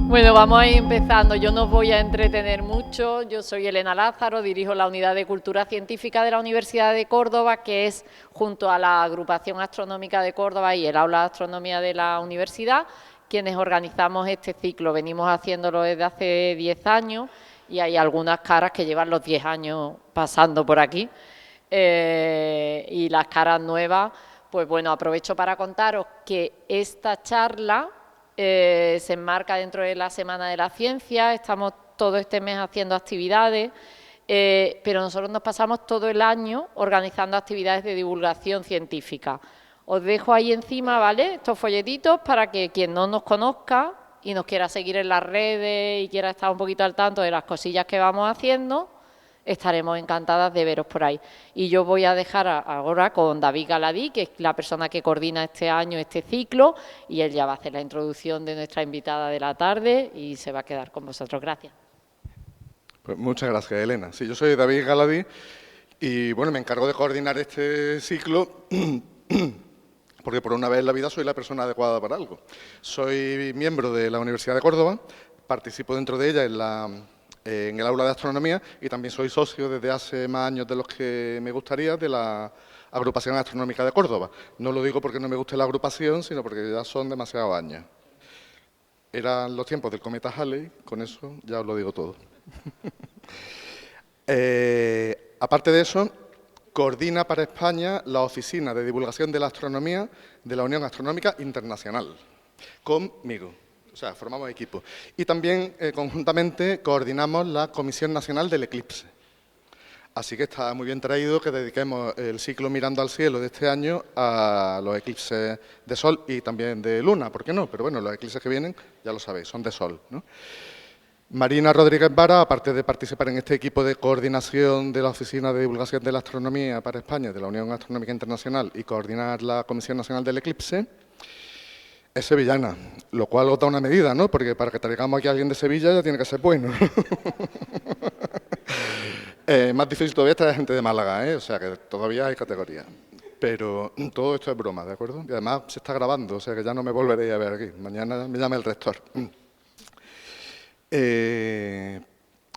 Bueno, vamos a ir empezando. Yo no os voy a entretener mucho. Yo soy Elena Lázaro, dirijo la Unidad de Cultura Científica de la Universidad de Córdoba, que es junto a la Agrupación Astronómica de Córdoba y el Aula de Astronomía de la Universidad, quienes organizamos este ciclo. Venimos haciéndolo desde hace 10 años y hay algunas caras que llevan los 10 años pasando por aquí. Y las caras nuevas, pues bueno, aprovecho para contaros que esta charla se enmarca dentro de la Semana de la Ciencia. Estamos todo este mes haciendo actividades, pero nosotros nos pasamos todo el año organizando actividades de divulgación científica. Os dejo ahí encima, ¿vale?, estos folletitos para que quien no nos conozca y nos quiera seguir en las redes y quiera estar un poquito al tanto de las cosillas que vamos haciendo, estaremos encantadas de veros por ahí. Y yo voy a dejar ahora con David Galadí, que es la persona que coordina este año, este ciclo, y él ya va a hacer la introducción de nuestra invitada de la tarde y se va a quedar con vosotros. Gracias. Pues muchas gracias, Elena. Sí, yo soy David Galadí y bueno, me encargo de coordinar este ciclo porque por una vez en la vida soy la persona adecuada para algo. Soy miembro de la Universidad de Córdoba, participo dentro de ella en el aula de astronomía y también soy socio desde hace más años de los que me gustaría de la Agrupación Astronómica de Córdoba. No lo digo porque no me guste la agrupación, sino porque ya son demasiados años. Eran los tiempos del cometa Halley, con eso ya os lo digo todo. Aparte de eso, coordina para España la Oficina de Divulgación de la Astronomía de la Unión Astronómica Internacional, conmigo. O sea, formamos equipo. Y también, conjuntamente, coordinamos la Comisión Nacional del Eclipse. Así que está muy bien traído que dediquemos el ciclo Mirando al Cielo de este año a los eclipses de Sol y también de Luna, ¿por qué no? Pero bueno, los eclipses que vienen, ya lo sabéis, son de Sol, ¿no? Marina Rodríguez Vara, aparte de participar en este equipo de coordinación de la Oficina de Divulgación de la Astronomía para España, de la Unión Astronómica Internacional, y coordinar la Comisión Nacional del Eclipse, es sevillana, lo cual os da una medida, ¿no? Porque para que traigamos aquí a alguien de Sevilla ya tiene que ser bueno. Más difícil todavía traer gente de Málaga, ¿eh? O sea que todavía hay categoría. Pero todo esto es broma, ¿de acuerdo? Y además se está grabando, o sea que ya no me volveré a ver aquí. Mañana me llama el rector.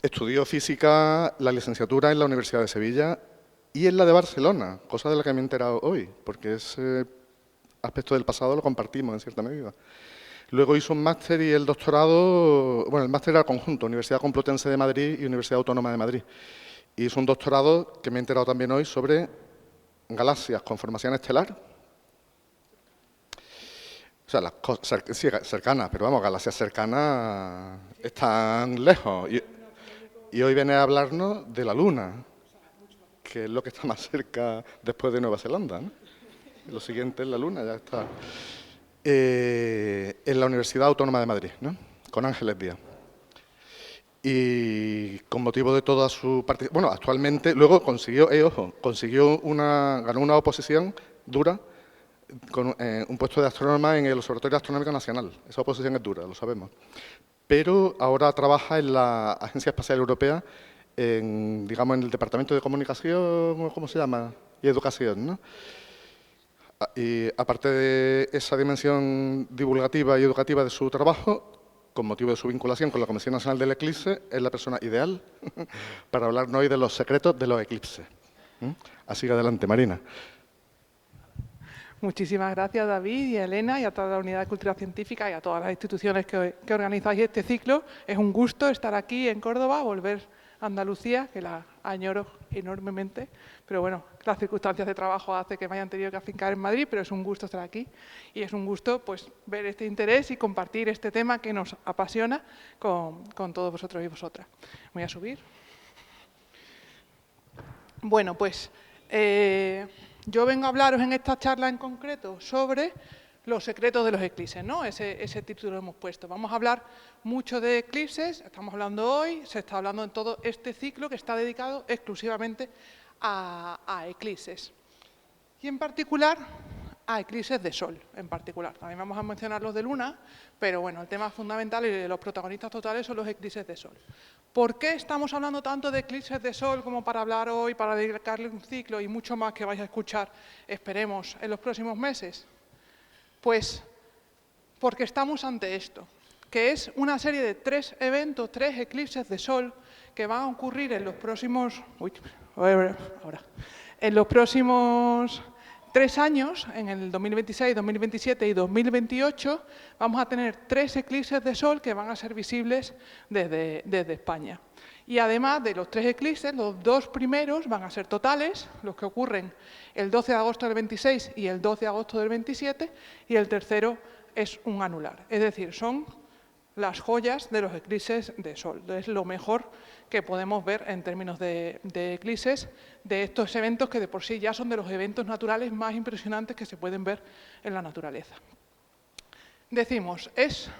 Estudió física, la licenciatura en la Universidad de Sevilla y en la de Barcelona, cosa de la que me he enterado hoy, porque ese aspecto del pasado lo compartimos en cierta medida. Luego hizo un máster y el doctorado, bueno, el máster era conjunto, Universidad Complutense de Madrid y Universidad Autónoma de Madrid. Y hizo un doctorado, que me he enterado también hoy, sobre galaxias con formación estelar. O sea, las cosas sí, cercanas, pero vamos, galaxias cercanas están lejos. Y hoy viene a hablarnos de la Luna, que es lo que está más cerca después de Nueva Zelanda, ¿no? Lo siguiente es la Luna, ya está. En la Universidad Autónoma de Madrid, ¿no? Con Ángeles Díaz. Y con motivo de toda su participación, bueno, actualmente, luego consiguió, ojo, ganó una oposición dura con un puesto de astrónoma en el Observatorio Astronómico Nacional. Esa oposición es dura, lo sabemos. Pero ahora trabaja en la Agencia Espacial Europea, digamos, en el Departamento de Comunicación, ¿cómo se llama? Y Educación, ¿no? Y aparte de esa dimensión divulgativa y educativa de su trabajo, con motivo de su vinculación con la Comisión Nacional del Eclipse, es la persona ideal para hablarnos hoy de los secretos de los eclipses. Así que adelante, Marina. Muchísimas gracias, David y Elena, y a toda la Unidad de Cultura Científica y a todas las instituciones que organizáis este ciclo. Es un gusto estar aquí en Córdoba, volver a Andalucía, que la añoro enormemente, pero bueno, las circunstancias de trabajo hacen que me hayan tenido que afincar en Madrid, pero es un gusto estar aquí y es un gusto pues ver este interés y compartir este tema que nos apasiona con todos vosotros y vosotras. Voy a subir. Bueno, pues yo vengo a hablaros en esta charla en concreto sobre los secretos de los eclipses, ¿no? Ese título hemos puesto. Vamos a hablar mucho de eclipses, estamos hablando hoy, se está hablando en todo este ciclo que está dedicado exclusivamente a eclipses. Y en particular a eclipses de Sol, en particular. También vamos a mencionar los de Luna, pero bueno, el tema fundamental y los protagonistas totales son los eclipses de Sol. ¿Por qué estamos hablando tanto de eclipses de Sol como para hablar hoy, para dedicarle un ciclo y mucho más que vais a escuchar, esperemos, en los próximos meses? Pues porque estamos ante esto. que es una serie de 3 eventos, 3 eclipses de Sol que van a ocurrir en los próximos... en los próximos 3 años, en el 2026, 2027 y 2028, vamos a tener 3 eclipses de Sol que van a ser visibles desde España. Y además de los 3 eclipses, los 2 primeros van a ser totales, los que ocurren el 12 de agosto del 26 y el 12 de agosto del 27, y el tercero es un anular. Es decir, son las joyas de los eclipses de Sol. Es lo mejor que podemos ver en términos de eclipses de estos eventos que de por sí ya son de los eventos naturales más impresionantes que se pueden ver en la naturaleza. Decimos, ¿es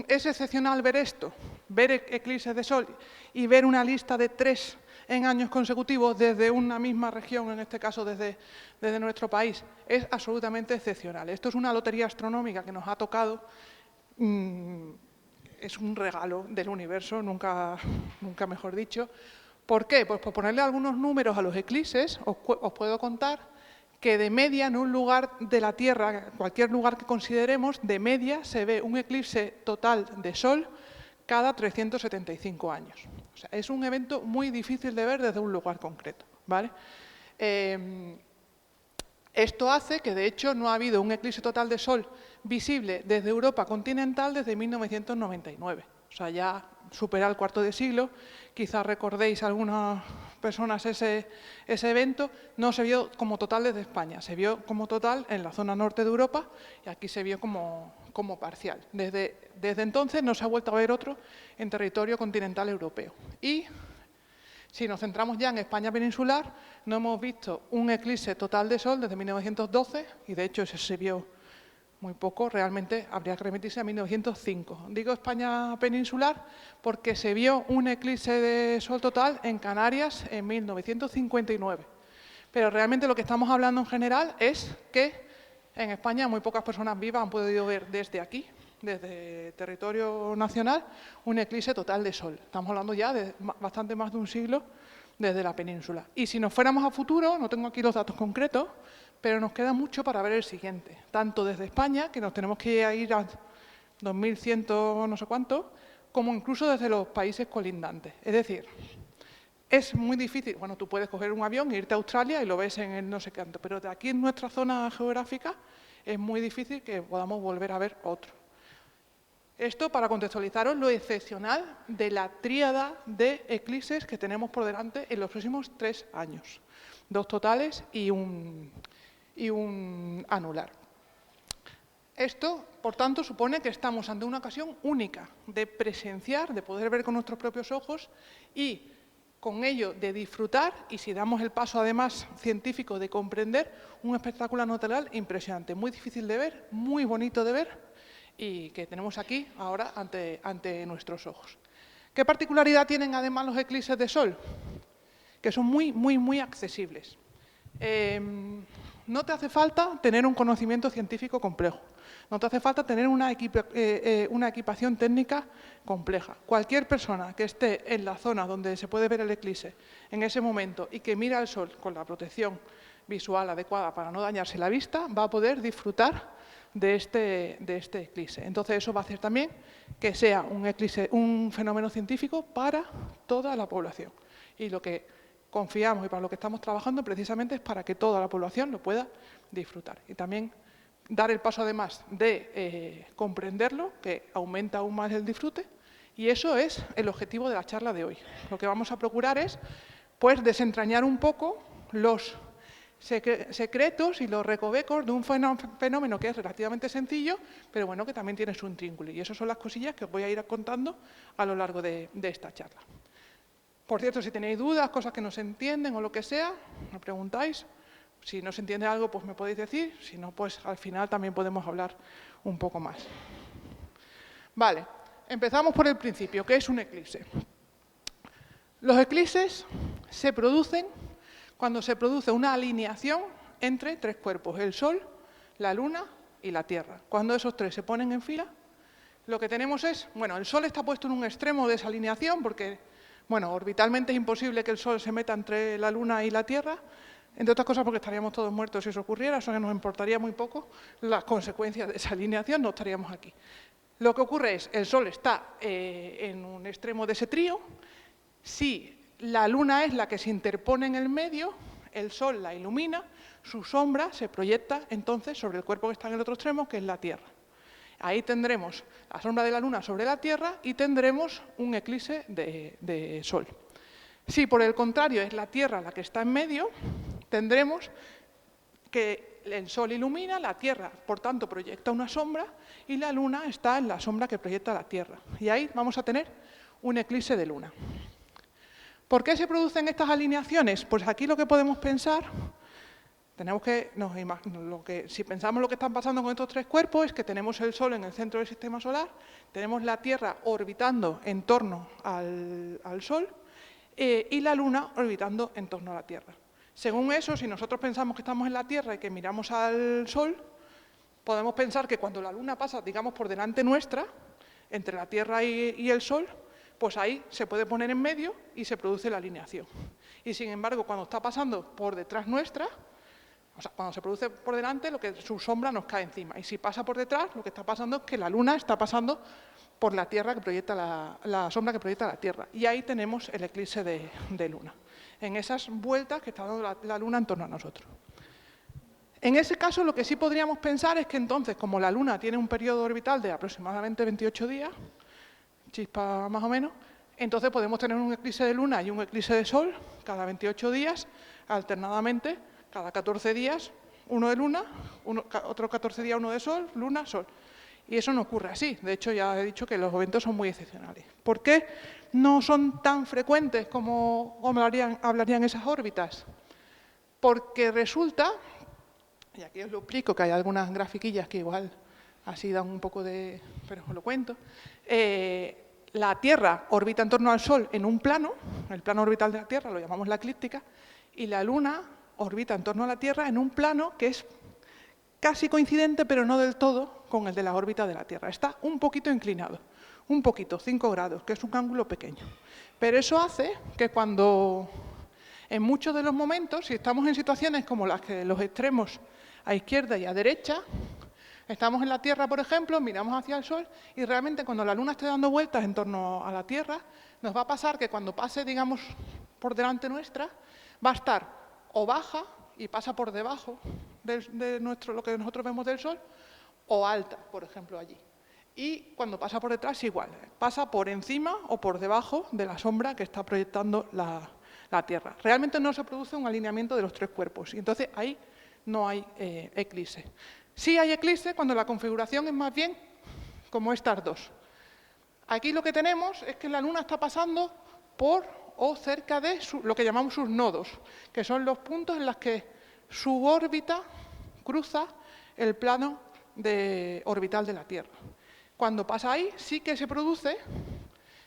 excepcional ver esto? Ver eclipses de Sol y ver una lista de 3 en años consecutivos desde una misma región, en este caso desde nuestro país, es absolutamente excepcional. Esto es una lotería astronómica que nos ha tocado, es un regalo del universo, nunca mejor dicho. ¿Por qué? Pues por ponerle algunos números a los eclipses, os puedo contar que de media en un lugar de la Tierra, cualquier lugar que consideremos, de media se ve un eclipse total de Sol cada 375 años. O sea, es un evento muy difícil de ver desde un lugar concreto, ¿vale? Esto hace que, de hecho, no ha habido un eclipse total de Sol visible desde Europa continental desde 1999. O sea, ya supera el cuarto de siglo. Quizás recordéis algunas personas ese evento. No se vio como total desde España, se vio como total en la zona norte de Europa y aquí se vio como parcial. Desde entonces no se ha vuelto a ver otro en territorio continental europeo. Y si nos centramos ya en España peninsular, no hemos visto un eclipse total de Sol desde 1912 y de hecho ese se vio muy poco, realmente habría que remitirse a 1905. Digo España peninsular porque se vio un eclipse de Sol total en Canarias en 1959. Pero realmente lo que estamos hablando en general es que en España muy pocas personas vivas han podido ver desde aquí, desde territorio nacional, un eclipse total de Sol. Estamos hablando ya de bastante más de un siglo desde la península. Y si nos fuéramos a futuro, no tengo aquí los datos concretos, pero nos queda mucho para ver el siguiente. Tanto desde España, que nos tenemos que ir a 2100 no sé cuánto, como incluso desde los países colindantes. Es decir, es muy difícil. Bueno, tú puedes coger un avión e irte a Australia y lo ves en el no sé cuánto, pero de aquí en nuestra zona geográfica es muy difícil que podamos volver a ver otro. Esto para contextualizaros lo excepcional de la tríada de eclipses que tenemos por delante en los próximos 3 años. 2 totales y un anular. Esto, por tanto, supone que estamos ante una ocasión única de presenciar, de poder ver con nuestros propios ojos y con ello de disfrutar y, si damos el paso además científico, de comprender un espectáculo natural impresionante, muy difícil de ver, muy bonito de ver y que tenemos aquí ahora ante nuestros ojos. ¿Qué particularidad tienen además los eclipses de Sol? Que son muy accesibles. No te hace falta tener un conocimiento científico complejo, no te hace falta tener una equipación técnica compleja. Cualquier persona que esté en la zona donde se puede ver el eclipse en ese momento y que mira al Sol con la protección visual adecuada para no dañarse la vista, va a poder disfrutar de este eclipse. Entonces eso va a hacer también que sea un fenómeno científico para toda la población. Y lo que confiamos y para lo que estamos trabajando precisamente es para que toda la población lo pueda disfrutar. Y también dar el paso además de comprenderlo, que aumenta aún más el disfrute, y eso es el objetivo de la charla de hoy. Lo que vamos a procurar es pues desentrañar un poco los secretos y los recovecos de un fenómeno que es relativamente sencillo, pero bueno, que también tiene su intríngulis. Y esas son las cosillas que os voy a ir contando a lo largo de esta charla. Por cierto, si tenéis dudas, cosas que no se entienden o lo que sea, me preguntáis. Si no se entiende algo, pues me podéis decir. Si no, pues al final también podemos hablar un poco más. Vale, empezamos por el principio, ¿qué es un eclipse? Los eclipses se producen cuando se produce una alineación entre 3 cuerpos, el Sol, la Luna y la Tierra. Cuando esos 3 se ponen en fila, lo que tenemos es, bueno, el Sol está puesto en un extremo de esa alineación porque, bueno, orbitalmente es imposible que el Sol se meta entre la Luna y la Tierra, entre otras cosas porque estaríamos todos muertos si eso ocurriera, eso que nos importaría muy poco las consecuencias de esa alineación, no estaríamos aquí. Lo que ocurre es, el Sol está en un extremo de ese trío. Si la Luna es la que se interpone en el medio, el Sol la ilumina, su sombra se proyecta entonces sobre el cuerpo que está en el otro extremo, que es la Tierra. Ahí tendremos la sombra de la Luna sobre la Tierra y tendremos un eclipse de Sol. Si por el contrario es la Tierra la que está en medio, tendremos que el Sol ilumina, la Tierra, por tanto, proyecta una sombra y la Luna está en la sombra que proyecta la Tierra. Y ahí vamos a tener un eclipse de Luna. ¿Por qué se producen estas alineaciones? Pues aquí lo que podemos pensar, si pensamos lo que está pasando con estos tres cuerpos, es que tenemos el Sol en el centro del sistema solar, tenemos la Tierra orbitando en torno al Sol y la Luna orbitando en torno a la Tierra. Según eso, si nosotros pensamos que estamos en la Tierra y que miramos al Sol, podemos pensar que cuando la Luna pasa, digamos, por delante nuestra, entre la Tierra y el Sol, pues ahí se puede poner en medio y se produce la alineación. Y sin embargo, cuando está pasando por detrás nuestra, o sea, cuando se produce por delante, su sombra nos cae encima. Y si pasa por detrás, lo que está pasando es que la Luna está pasando por la Tierra que proyecta la sombra que proyecta la Tierra. Y ahí tenemos el eclipse de Luna, en esas vueltas que está dando la Luna en torno a nosotros. En ese caso, lo que sí podríamos pensar es que entonces, como la Luna tiene un periodo orbital de aproximadamente 28 días, chispa más o menos, entonces podemos tener un eclipse de Luna y un eclipse de Sol cada 28 días, alternadamente, cada 14 días, uno de Luna, otro 14 días uno de Sol, Luna, Sol. Y eso no ocurre así. De hecho, ya he dicho que los eventos son muy excepcionales. ¿Por qué no son tan frecuentes como hablarían esas órbitas? Porque resulta, y aquí os lo explico, que hay algunas grafiquillas que igual así dan un poco de... pero os lo cuento. La Tierra orbita en torno al Sol en un plano, el plano orbital de la Tierra lo llamamos la eclíptica, y la Luna orbita en torno a la Tierra en un plano que es casi coincidente, pero no del todo, con el de la órbita de la Tierra. Está un poquito inclinado, un poquito, 5 grados, que es un ángulo pequeño. Pero eso hace que cuando, en muchos de los momentos, si estamos en situaciones como las que los extremos a izquierda y a derecha, estamos en la Tierra, por ejemplo, miramos hacia el Sol y realmente cuando la Luna esté dando vueltas en torno a la Tierra, nos va a pasar que cuando pase, digamos, por delante nuestra, va a estar o baja y pasa por debajo de lo que nosotros vemos del Sol, o alta, por ejemplo, allí. Y cuando pasa por detrás, igual, pasa por encima o por debajo de la sombra que está proyectando la Tierra. Realmente no se produce un alineamiento de los tres cuerpos y entonces ahí no hay eclipse. Sí hay eclipse cuando la configuración es más bien como estas dos. Aquí lo que tenemos es que la Luna está pasando por o cerca de lo que llamamos sus nodos, que son los puntos en los que su órbita cruza el plano orbital de la Tierra. Cuando pasa ahí, sí que se produce,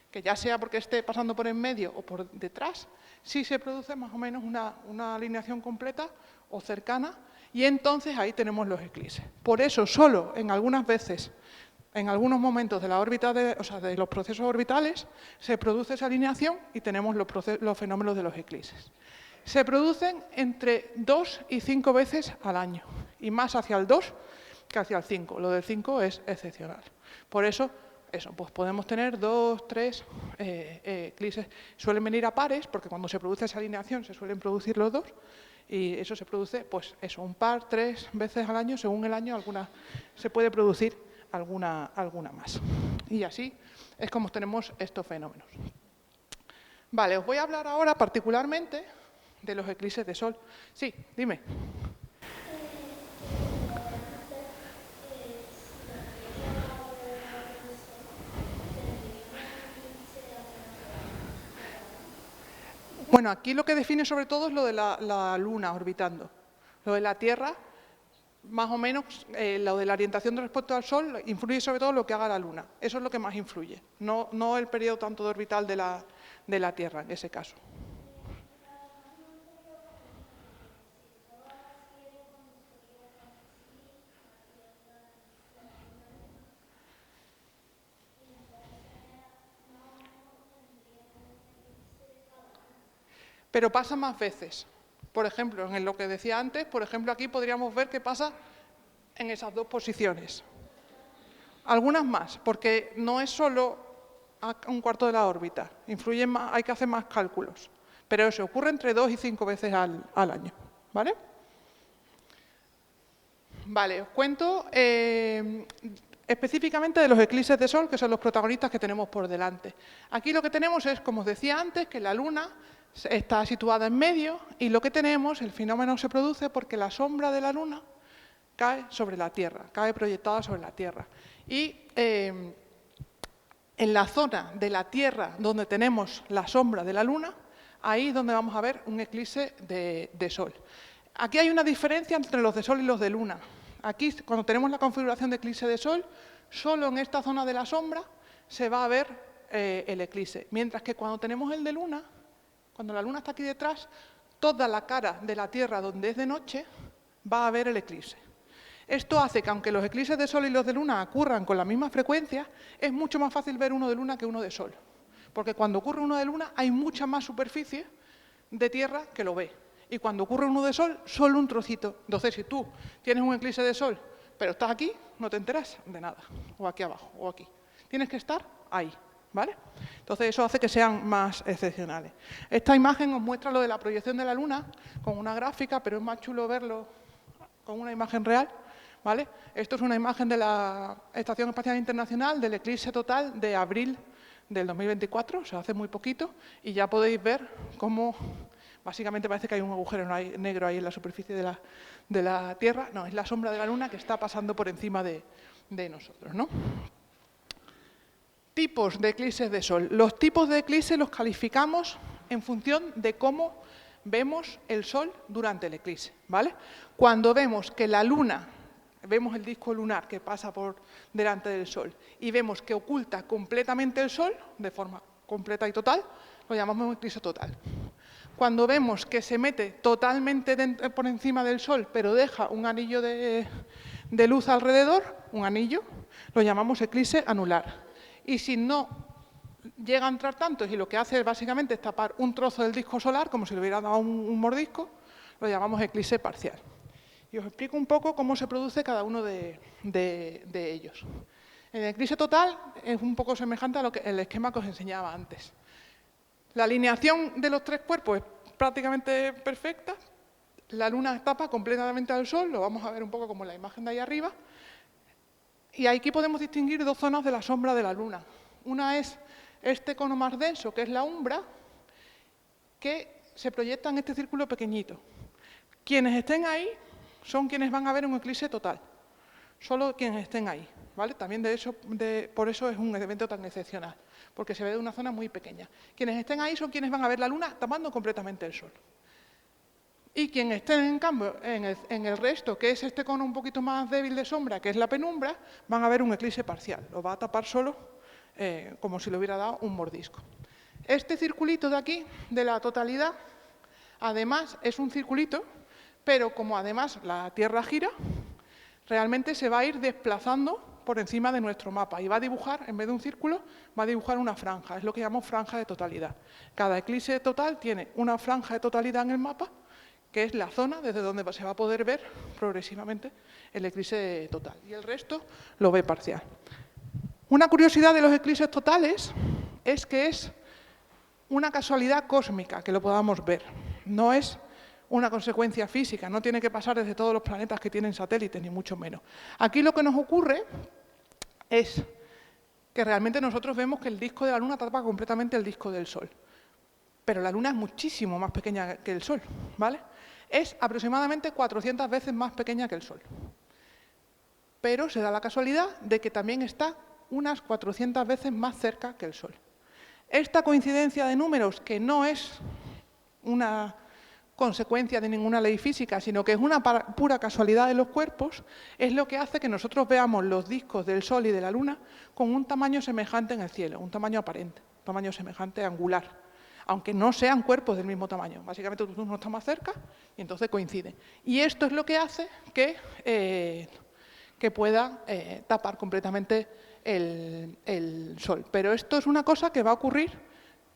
que ya sea porque esté pasando por en medio o por detrás, sí se produce más o menos una alineación completa o cercana, y entonces ahí tenemos los eclipses. Por eso, solo en algunas veces, en algunos momentos de la órbita, de los procesos orbitales, se produce esa alineación y tenemos los fenómenos de los eclipses. Se producen entre 2 y 5 veces al año, y más hacia el 2 que hacia el 5. Lo del 5 es excepcional. Por eso, pues podemos tener 2, 3 eclipses. Suelen venir a pares, porque cuando se produce esa alineación se suelen producir los dos, y eso se produce, pues eso, un par, 3 veces al año, según el año, se puede producir alguna más. Y así es como tenemos estos fenómenos. Vale, os voy a hablar ahora particularmente de los eclipses de Sol. Sí, dime. Bueno, aquí lo que define sobre todo es lo de la Luna orbitando. Lo de la Tierra, más o menos, lo de la orientación respecto al Sol, influye sobre todo lo que haga la Luna. Eso es lo que más influye, no el periodo tanto de orbital de la Tierra, en ese caso. Pero pasa más veces. Por ejemplo, en lo que decía antes, por ejemplo, aquí podríamos ver que pasa en esas dos posiciones. Algunas más, porque no es solo a un cuarto de la órbita, influyen más, hay que hacer más cálculos. Pero eso ocurre entre 2 y 5 veces al año, ¿vale? Vale, os cuento específicamente de los eclipses de Sol, que son los protagonistas que tenemos por delante. Aquí lo que tenemos es, como os decía antes, que la Luna está situada en medio y lo que tenemos, el fenómeno se produce porque la sombra de la Luna cae sobre la Tierra, cae proyectada sobre la Tierra. Y en la zona de la Tierra donde tenemos la sombra de la Luna, ahí es donde vamos a ver un eclipse de Sol. Aquí hay una diferencia entre los de Sol y los de Luna. Aquí, cuando tenemos la configuración de eclipse de Sol, solo en esta zona de la sombra se va a ver el eclipse. Mientras que cuando tenemos el de Luna, cuando la Luna está aquí detrás, toda la cara de la Tierra donde es de noche va a ver el eclipse. Esto hace que, aunque los eclipses de Sol y los de Luna ocurran con la misma frecuencia, es mucho más fácil ver uno de Luna que uno de Sol. Porque cuando ocurre uno de Luna hay mucha más superficie de Tierra que lo ve. Y cuando ocurre uno de Sol, solo un trocito. Entonces, si tú tienes un eclipse de Sol, pero estás aquí, no te enteras de nada. O aquí abajo, o aquí. Tienes que estar ahí, ¿vale? Entonces, eso hace que sean más excepcionales. Esta imagen os muestra lo de la proyección de la Luna con una gráfica, pero es más chulo verlo con una imagen real, ¿vale? Esto es una imagen de la Estación Espacial Internacional del eclipse total de abril del 2024, o sea, hace muy poquito, y ya podéis ver cómo básicamente parece que hay un agujero negro ahí en la superficie de la Tierra. No, es la sombra de la Luna que está pasando por encima de nosotros, ¿no? Tipos de eclipses de Sol. Los tipos de eclipse los calificamos en función de cómo vemos el Sol durante el eclipse, ¿vale? Cuando vemos que la Luna, vemos el disco lunar que pasa por delante del Sol y vemos que oculta completamente el Sol, de forma completa y total, lo llamamos un eclipse total. Cuando vemos que se mete totalmente por encima del Sol, pero deja un anillo de luz alrededor, un anillo, lo llamamos eclipse anular. Y si no llega a entrar tanto y lo que hace básicamente es tapar un trozo del disco solar, como si le hubiera dado un mordisco, lo llamamos eclipse parcial. Y os explico un poco cómo se produce cada uno de ellos. El eclipse total es un poco semejante a el esquema que os enseñaba antes. La alineación de los tres cuerpos es prácticamente perfecta. La Luna tapa completamente al Sol, lo vamos a ver un poco como en la imagen de ahí arriba. Y aquí podemos distinguir dos zonas de la sombra de la Luna. Una es este cono más denso, que es la umbra, que se proyecta en este círculo pequeñito. Quienes estén ahí son quienes van a ver un eclipse total. Solo quienes estén ahí, ¿vale? También por eso es un evento tan excepcional, porque se ve de una zona muy pequeña. Quienes estén ahí son quienes van a ver la Luna tapando completamente el Sol. Y quienes estén, en cambio, en el resto, que es este cono un poquito más débil de sombra, que es la penumbra, van a ver un eclipse parcial. Lo va a tapar solo, como si le hubiera dado un mordisco. Este circulito de aquí, de la totalidad, además es un circulito, pero como además la Tierra gira, realmente se va a ir desplazando por encima de nuestro mapa y va a dibujar, en vez de un círculo, va a dibujar una franja. Es lo que llamamos franja de totalidad. Cada eclipse total tiene una franja de totalidad en el mapa, que es la zona desde donde se va a poder ver progresivamente el eclipse total. Y el resto lo ve parcial. Una curiosidad de los eclipses totales es que es una casualidad cósmica que lo podamos ver. No es una consecuencia física, no tiene que pasar desde todos los planetas que tienen satélites, ni mucho menos. Aquí lo que nos ocurre es que realmente nosotros vemos que el disco de la Luna tapa completamente el disco del Sol. Pero la Luna es muchísimo más pequeña que el Sol, ¿vale? Es aproximadamente 400 veces más pequeña que el Sol. Pero se da la casualidad de que también está unas 400 veces más cerca que el Sol. Esta coincidencia de números, que no es una consecuencia de ninguna ley física, sino que es una pura casualidad de los cuerpos, es lo que hace que nosotros veamos los discos del Sol y de la Luna con un tamaño semejante en el cielo, un tamaño aparente, un tamaño semejante angular, aunque no sean cuerpos del mismo tamaño. Básicamente uno está más cerca y entonces coinciden. Y esto es lo que hace que pueda tapar completamente el Sol. Pero esto es una cosa que va a ocurrir.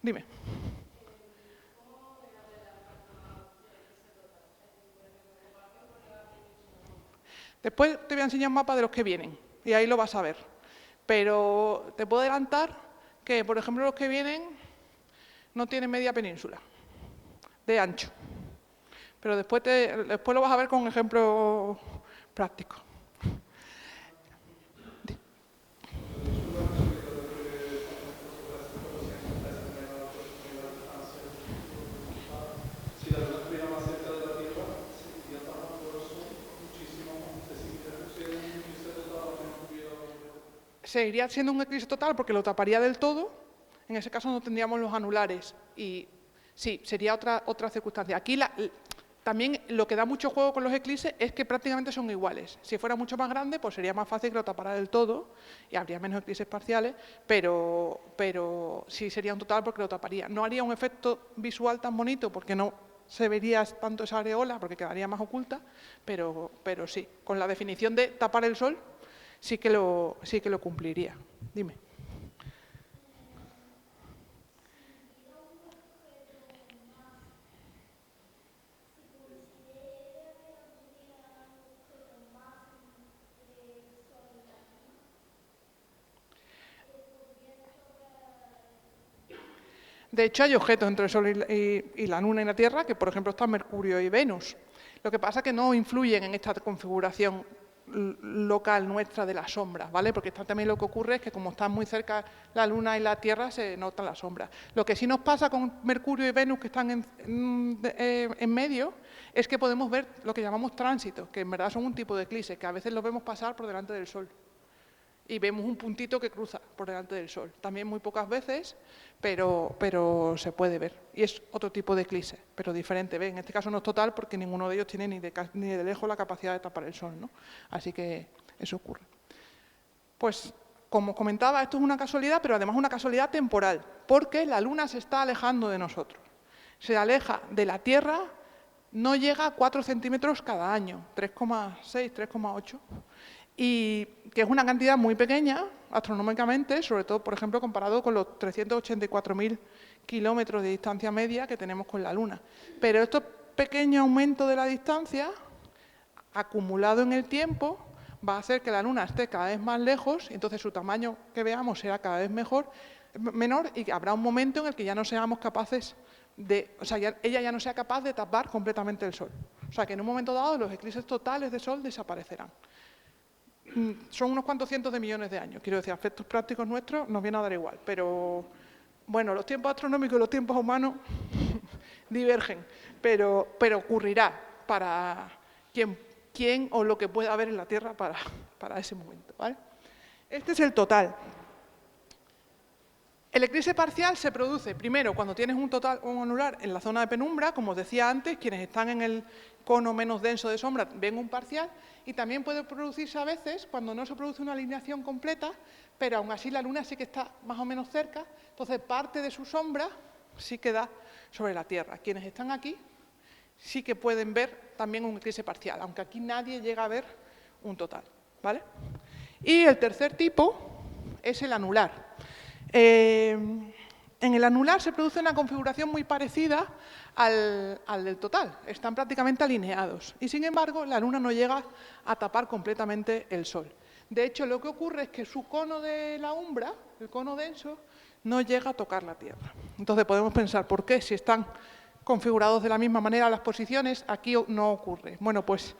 Dime. Después te voy a enseñar un mapa de los que vienen y ahí lo vas a ver. pero te puedo adelantar que, por ejemplo, los que vienen no tienen media península de ancho. Pero después lo vas a ver con un ejemplo práctico. Seguiría siendo un eclipse total porque lo taparía del todo. En ese caso no tendríamos los anulares. Y sí, sería otra circunstancia. Aquí también lo que da mucho juego con los eclipses es que prácticamente son iguales. Si fuera mucho más grande, pues sería más fácil que lo tapara del todo y habría menos eclipses parciales, pero sí sería un total porque lo taparía. No haría un efecto visual tan bonito porque no se vería tanto esa areola porque quedaría más oculta, pero sí, con la definición de tapar el sol sí que lo cumpliría. Dime. De hecho, hay objetos entre el Sol y la Luna y la Tierra, que por ejemplo están Mercurio y Venus. Lo que pasa es que no influyen en esta configuración local nuestra de las sombras, ¿vale? Porque también lo que ocurre es que como están muy cerca la Luna y la Tierra, se notan las sombras. Lo que sí nos pasa con Mercurio y Venus, que están en medio, es que podemos ver lo que llamamos tránsitos, que en verdad son un tipo de eclipse, que a veces los vemos pasar por delante del Sol. Y vemos un puntito que cruza por delante del Sol. También muy pocas veces, pero se puede ver. Y es otro tipo de eclipse, pero diferente. En este caso no es total porque ninguno de ellos tiene ni de lejos la capacidad de tapar el Sol, ¿no? Así que eso ocurre. Pues, como comentaba, esto es una casualidad, pero además una casualidad temporal, porque la Luna se está alejando de nosotros. Se aleja de la Tierra, no llega a 4 centímetros cada año, 3,6, 3,8. Y que es una cantidad muy pequeña, astronómicamente, sobre todo, por ejemplo, comparado con los 384.000 kilómetros de distancia media que tenemos con la Luna. Pero estos pequeños aumentos de la distancia, acumulado en el tiempo, va a hacer que la Luna esté cada vez más lejos, y entonces su tamaño que veamos será cada vez menor, y habrá un momento en el que ya no seamos capaces de... O sea, ella ya no sea capaz de tapar completamente el Sol. O sea, que en un momento dado los eclipses totales de Sol desaparecerán. Son unos cuantos cientos de millones de años. Quiero decir, a efectos prácticos nuestros nos viene a dar igual. Pero, bueno, los tiempos astronómicos y los tiempos humanos divergen. Pero ocurrirá para quien o lo que pueda haber en la Tierra para ese momento, ¿vale? Este es el total. El eclipse parcial se produce, primero, cuando tienes un total o un anular en la zona de penumbra, como os decía antes, quienes están en el cono menos denso de sombra ven un parcial, y también puede producirse a veces cuando no se produce una alineación completa, pero aún así la Luna sí que está más o menos cerca, entonces parte de su sombra sí que da sobre la Tierra. Quienes están aquí sí que pueden ver también un eclipse parcial, aunque aquí nadie llega a ver un total, ¿vale? Y el tercer tipo es el anular. En el anular se produce una configuración muy parecida al del total, están prácticamente alineados y sin embargo la Luna no llega a tapar completamente el Sol. De hecho, lo que ocurre es que su cono de la umbra, el cono denso, no llega a tocar la Tierra. Entonces podemos pensar, ¿por qué? Si están configurados de la misma manera las posiciones, aquí no ocurre. Bueno, pues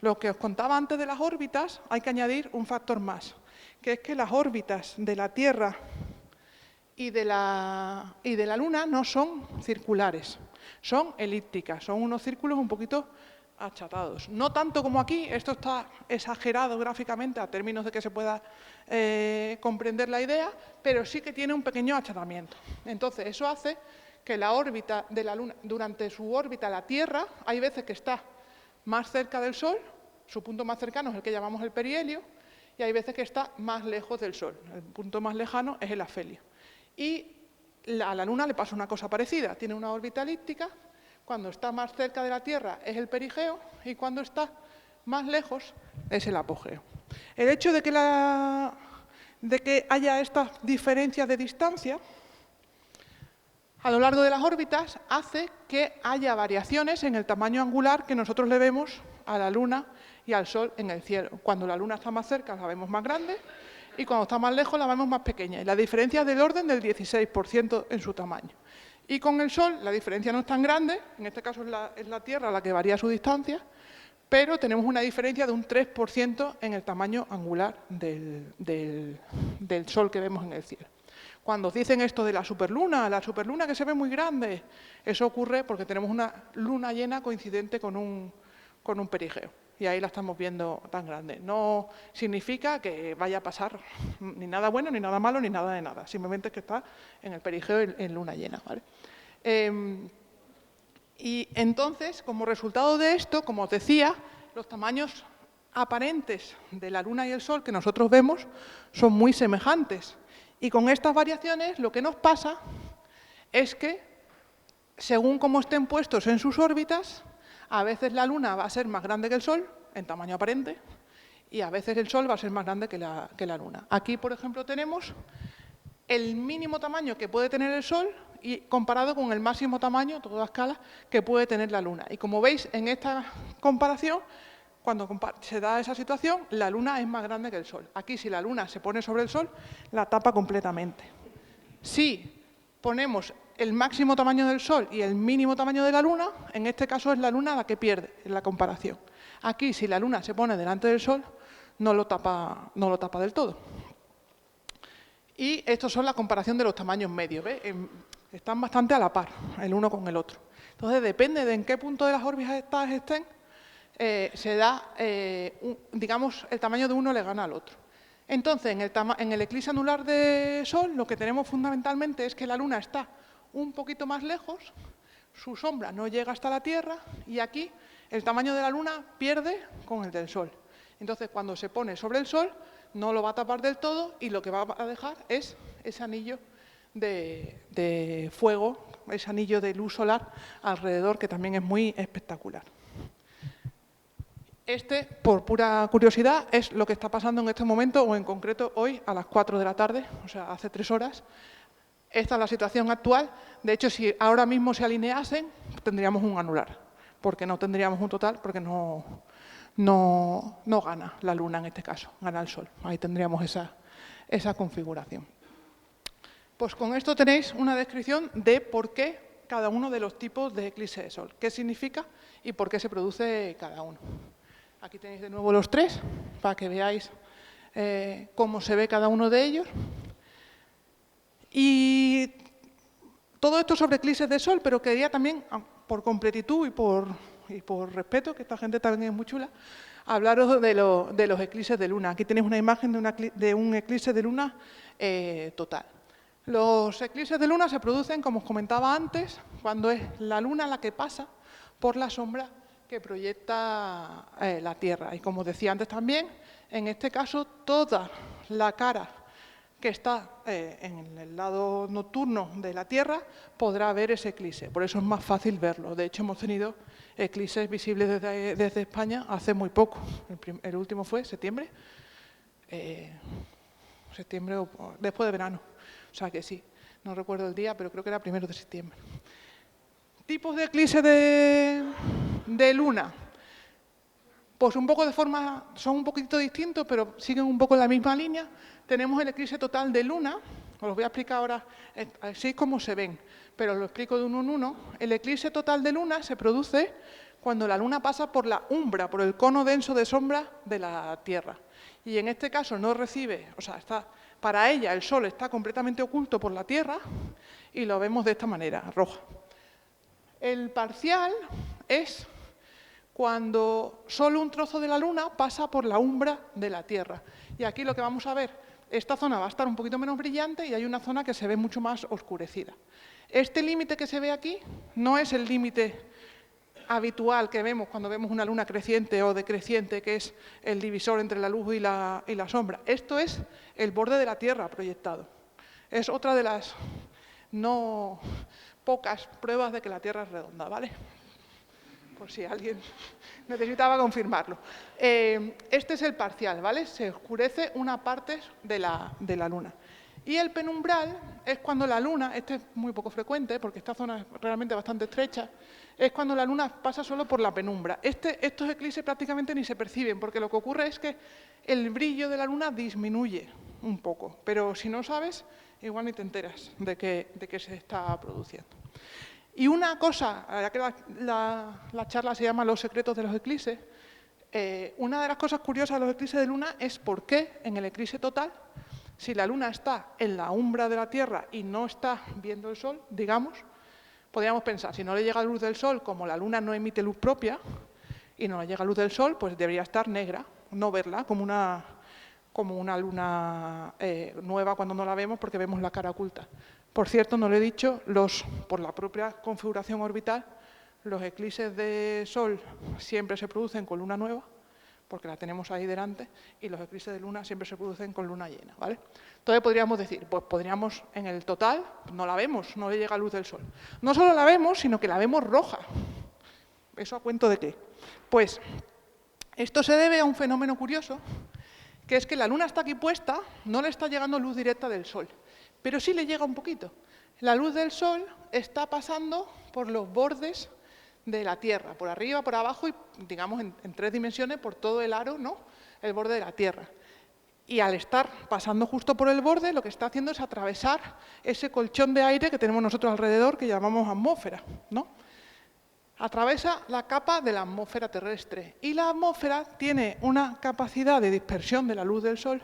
lo que os contaba antes de las órbitas, hay que añadir un factor más, que es que las órbitas de la Tierra y de la Luna no son circulares, son elípticas, son unos círculos un poquito achatados. No tanto como aquí, esto está exagerado gráficamente a términos de que se pueda comprender la idea, pero sí que tiene un pequeño achatamiento. Entonces, eso hace que la órbita de la Luna, durante su órbita la Tierra, hay veces que está más cerca del Sol, su punto más cercano es el que llamamos el perihelio, y hay veces que está más lejos del Sol. El punto más lejano es el afelio. Y a la Luna le pasa una cosa parecida, tiene una órbita elíptica, cuando está más cerca de la Tierra es el perigeo y cuando está más lejos es el apogeo. El hecho de que haya estas diferencias de distancia a lo largo de las órbitas hace que haya variaciones en el tamaño angular que nosotros le vemos a la Luna y al Sol en el cielo. Cuando la Luna está más cerca la vemos más grande y cuando está más lejos la vemos más pequeña. Y la diferencia es del orden del 16% en su tamaño. Y con el Sol la diferencia no es tan grande, en este caso es la Tierra la que varía su distancia, pero tenemos una diferencia de un 3% en el tamaño angular del Sol que vemos en el cielo. Cuando dicen esto de la superluna que se ve muy grande, eso ocurre porque tenemos una luna llena coincidente con un perigeo. Y ahí la estamos viendo tan grande. No significa que vaya a pasar ni nada bueno, ni nada malo, ni nada de nada. Simplemente es que está en el perigeo en luna llena, ¿vale? Y entonces, como resultado de esto, como os decía, los tamaños aparentes de la Luna y el Sol que nosotros vemos son muy semejantes. Y con estas variaciones lo que nos pasa es que, según cómo estén puestos en sus órbitas, a veces la Luna va a ser más grande que el Sol, en tamaño aparente, y a veces el Sol va a ser más grande que la Luna. Aquí, por ejemplo, tenemos el mínimo tamaño que puede tener el Sol y comparado con el máximo tamaño, toda escala, que puede tener la Luna. Y como veis, en esta comparación, cuando se da esa situación, la Luna es más grande que el Sol. Aquí, si la Luna se pone sobre el Sol, la tapa completamente. Si ponemos el máximo tamaño del Sol y el mínimo tamaño de la Luna, en este caso es la Luna la que pierde en la comparación. Aquí, si la Luna se pone delante del Sol, no lo tapa del todo. Y esto son la comparación de los tamaños medios, ¿ves? Están bastante a la par, el uno con el otro. Entonces, depende de en qué punto de las órbitas estén, se da, digamos, el tamaño de uno le gana al otro. Entonces, en el eclipse anular de Sol, lo que tenemos fundamentalmente es que la Luna está un poquito más lejos, su sombra no llega hasta la Tierra, y aquí el tamaño de la Luna pierde con el del Sol. Entonces, cuando se pone sobre el Sol, no lo va a tapar del todo y lo que va a dejar es ese anillo de fuego, ese anillo de luz solar alrededor, que también es muy espectacular. Por pura curiosidad, es lo que está pasando en este momento, o en concreto hoy a las 4 de la tarde, o sea, hace 3 horas. Esta es la situación actual. De hecho, si ahora mismo se alineasen, tendríamos un anular, porque no tendríamos un total, porque no gana la Luna en este caso, gana el Sol. Ahí tendríamos esa configuración. Pues con esto tenéis una descripción de por qué cada uno de los tipos de eclipse de Sol, qué significa y por qué se produce cada uno. Aquí tenéis de nuevo los 3, para que veáis cómo se ve cada uno de ellos. Y todo esto sobre eclipses de Sol, pero quería también, por completitud y por respeto, que esta gente también es muy chula, hablaros de los eclipses de Luna. Aquí tenéis una imagen de un eclipse de Luna total. Los eclipses de Luna se producen, como os comentaba antes, cuando es la Luna la que pasa por la sombra que proyecta la Tierra. Y como decía antes también, en este caso toda la cara que está en el lado nocturno de la Tierra podrá ver ese eclipse. Por eso es más fácil verlo. De hecho, hemos tenido eclipses visibles desde España hace muy poco. El último fue septiembre. Septiembre o después de verano. O sea que sí, no recuerdo el día, pero creo que era 1 de septiembre. Tipos de eclipse de Luna. Pues un poco de forma, son un poquito distintos, pero siguen un poco en la misma línea. Tenemos el eclipse total de Luna, os lo voy a explicar ahora, así es como se ven, pero os lo explico de uno en uno. El eclipse total de Luna se produce cuando la Luna pasa por la umbra, por el cono denso de sombra de la Tierra. Y en este caso no recibe, o sea, para ella el Sol está completamente oculto por la Tierra y lo vemos de esta manera, roja. El parcial es cuando solo un trozo de la Luna pasa por la umbra de la Tierra. Y aquí lo que vamos a ver, esta zona va a estar un poquito menos brillante y hay una zona que se ve mucho más oscurecida. Este límite que se ve aquí no es el límite habitual que vemos cuando vemos una luna creciente o decreciente, que es el divisor entre la luz y la sombra. Esto es el borde de la Tierra proyectado. Es otra de las no pocas pruebas de que la Tierra es redonda, ¿vale? Por si alguien necesitaba confirmarlo. Este es el parcial, ¿vale? Se oscurece una parte de la Luna. Y el penumbral es cuando la luna, este es muy poco frecuente porque esta zona es realmente bastante estrecha, es cuando la luna pasa solo por la penumbra. Estos eclipses prácticamente ni se perciben porque lo que ocurre es que el brillo de la luna disminuye un poco, pero si no sabes, igual ni te enteras de que se está produciendo. Y una cosa, ya que la charla se llama Los secretos de los eclipses, una de las cosas curiosas de los eclipses de luna es por qué en el eclipse total, si la luna está en la umbra de la Tierra y no está viendo el sol, digamos, podríamos pensar, si no le llega luz del sol, como la luna no emite luz propia y no le llega luz del sol, pues debería estar negra, no verla como una luna nueva cuando no la vemos porque vemos la cara oculta. Por cierto, no lo he dicho, por la propia configuración orbital, los eclipses de sol siempre se producen con luna nueva, porque la tenemos ahí delante, y los eclipses de luna siempre se producen con luna llena, ¿vale? Entonces podríamos decir, pues podríamos, en el total, no la vemos, no le llega luz del sol. No solo la vemos, sino que la vemos roja. ¿Eso a cuento de qué? Pues esto se debe a un fenómeno curioso, que es que la luna está aquí puesta, no le está llegando luz directa del sol, pero sí le llega un poquito. La luz del sol está pasando por los bordes de la Tierra, por arriba, por abajo y, digamos, en 3 dimensiones por todo el aro, ¿no? El borde de la Tierra. Y al estar pasando justo por el borde, lo que está haciendo es atravesar ese colchón de aire que tenemos nosotros alrededor, que llamamos atmósfera, ¿no? Atraviesa la capa de la atmósfera terrestre. Y la atmósfera tiene una capacidad de dispersión de la luz del Sol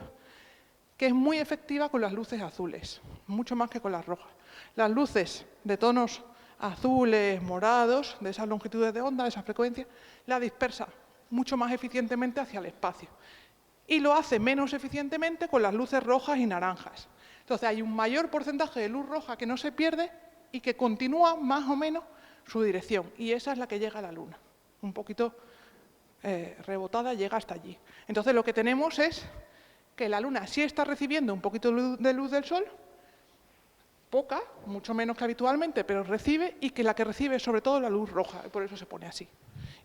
que es muy efectiva con las luces azules, mucho más que con las rojas. Las luces de tonos azules, morados, de esas longitudes de onda, de esa frecuencia, la dispersa mucho más eficientemente hacia el espacio. Y lo hace menos eficientemente con las luces rojas y naranjas. Entonces hay un mayor porcentaje de luz roja que no se pierde y que continúa más o menos su dirección. Y esa es la que llega a la Luna. Un poquito rebotada llega hasta allí. Entonces lo que tenemos es que la Luna sí está recibiendo un poquito de luz del Sol, poca, mucho menos que habitualmente, pero recibe, y que la que recibe es sobre todo la luz roja, y por eso se pone así.